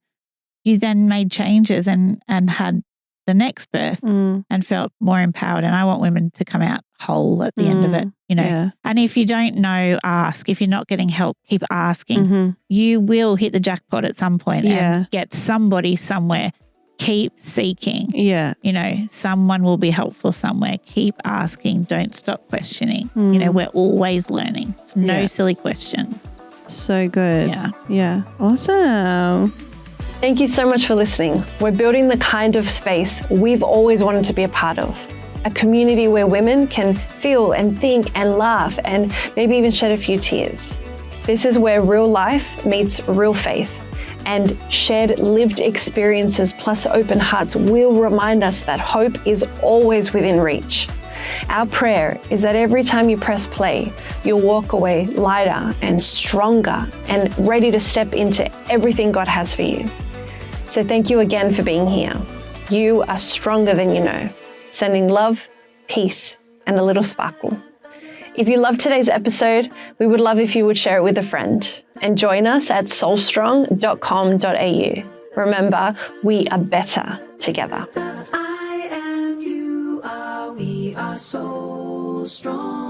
you then made changes and had the next birth and felt more empowered. And I want women to come out whole at the end of it, you know. Yeah. And if you don't know, ask. If you're not getting help, keep asking. You will hit the jackpot at some point and get somebody somewhere. Keep seeking. Yeah. You know, someone will be helpful somewhere. Keep asking. Don't stop questioning. You know, we're always learning. It's no silly questions. So good. Yeah. Yeah. Awesome. Thank you so much for listening. We're building the kind of space we've always wanted to be a part of. A community where women can feel and think and laugh and maybe even shed a few tears. This is where real life meets real faith, and shared lived experiences plus open hearts will remind us that hope is always within reach. Our prayer is that every time you press play, you'll walk away lighter and stronger and ready to step into everything God has for you. So thank you again for being here. You are stronger than you know. Sending love, peace, and a little sparkle. If you loved today's episode, we would love if you would share it with a friend and join us at soulstrong.com.au. Remember, we are better together. I am, you are, we are so strong.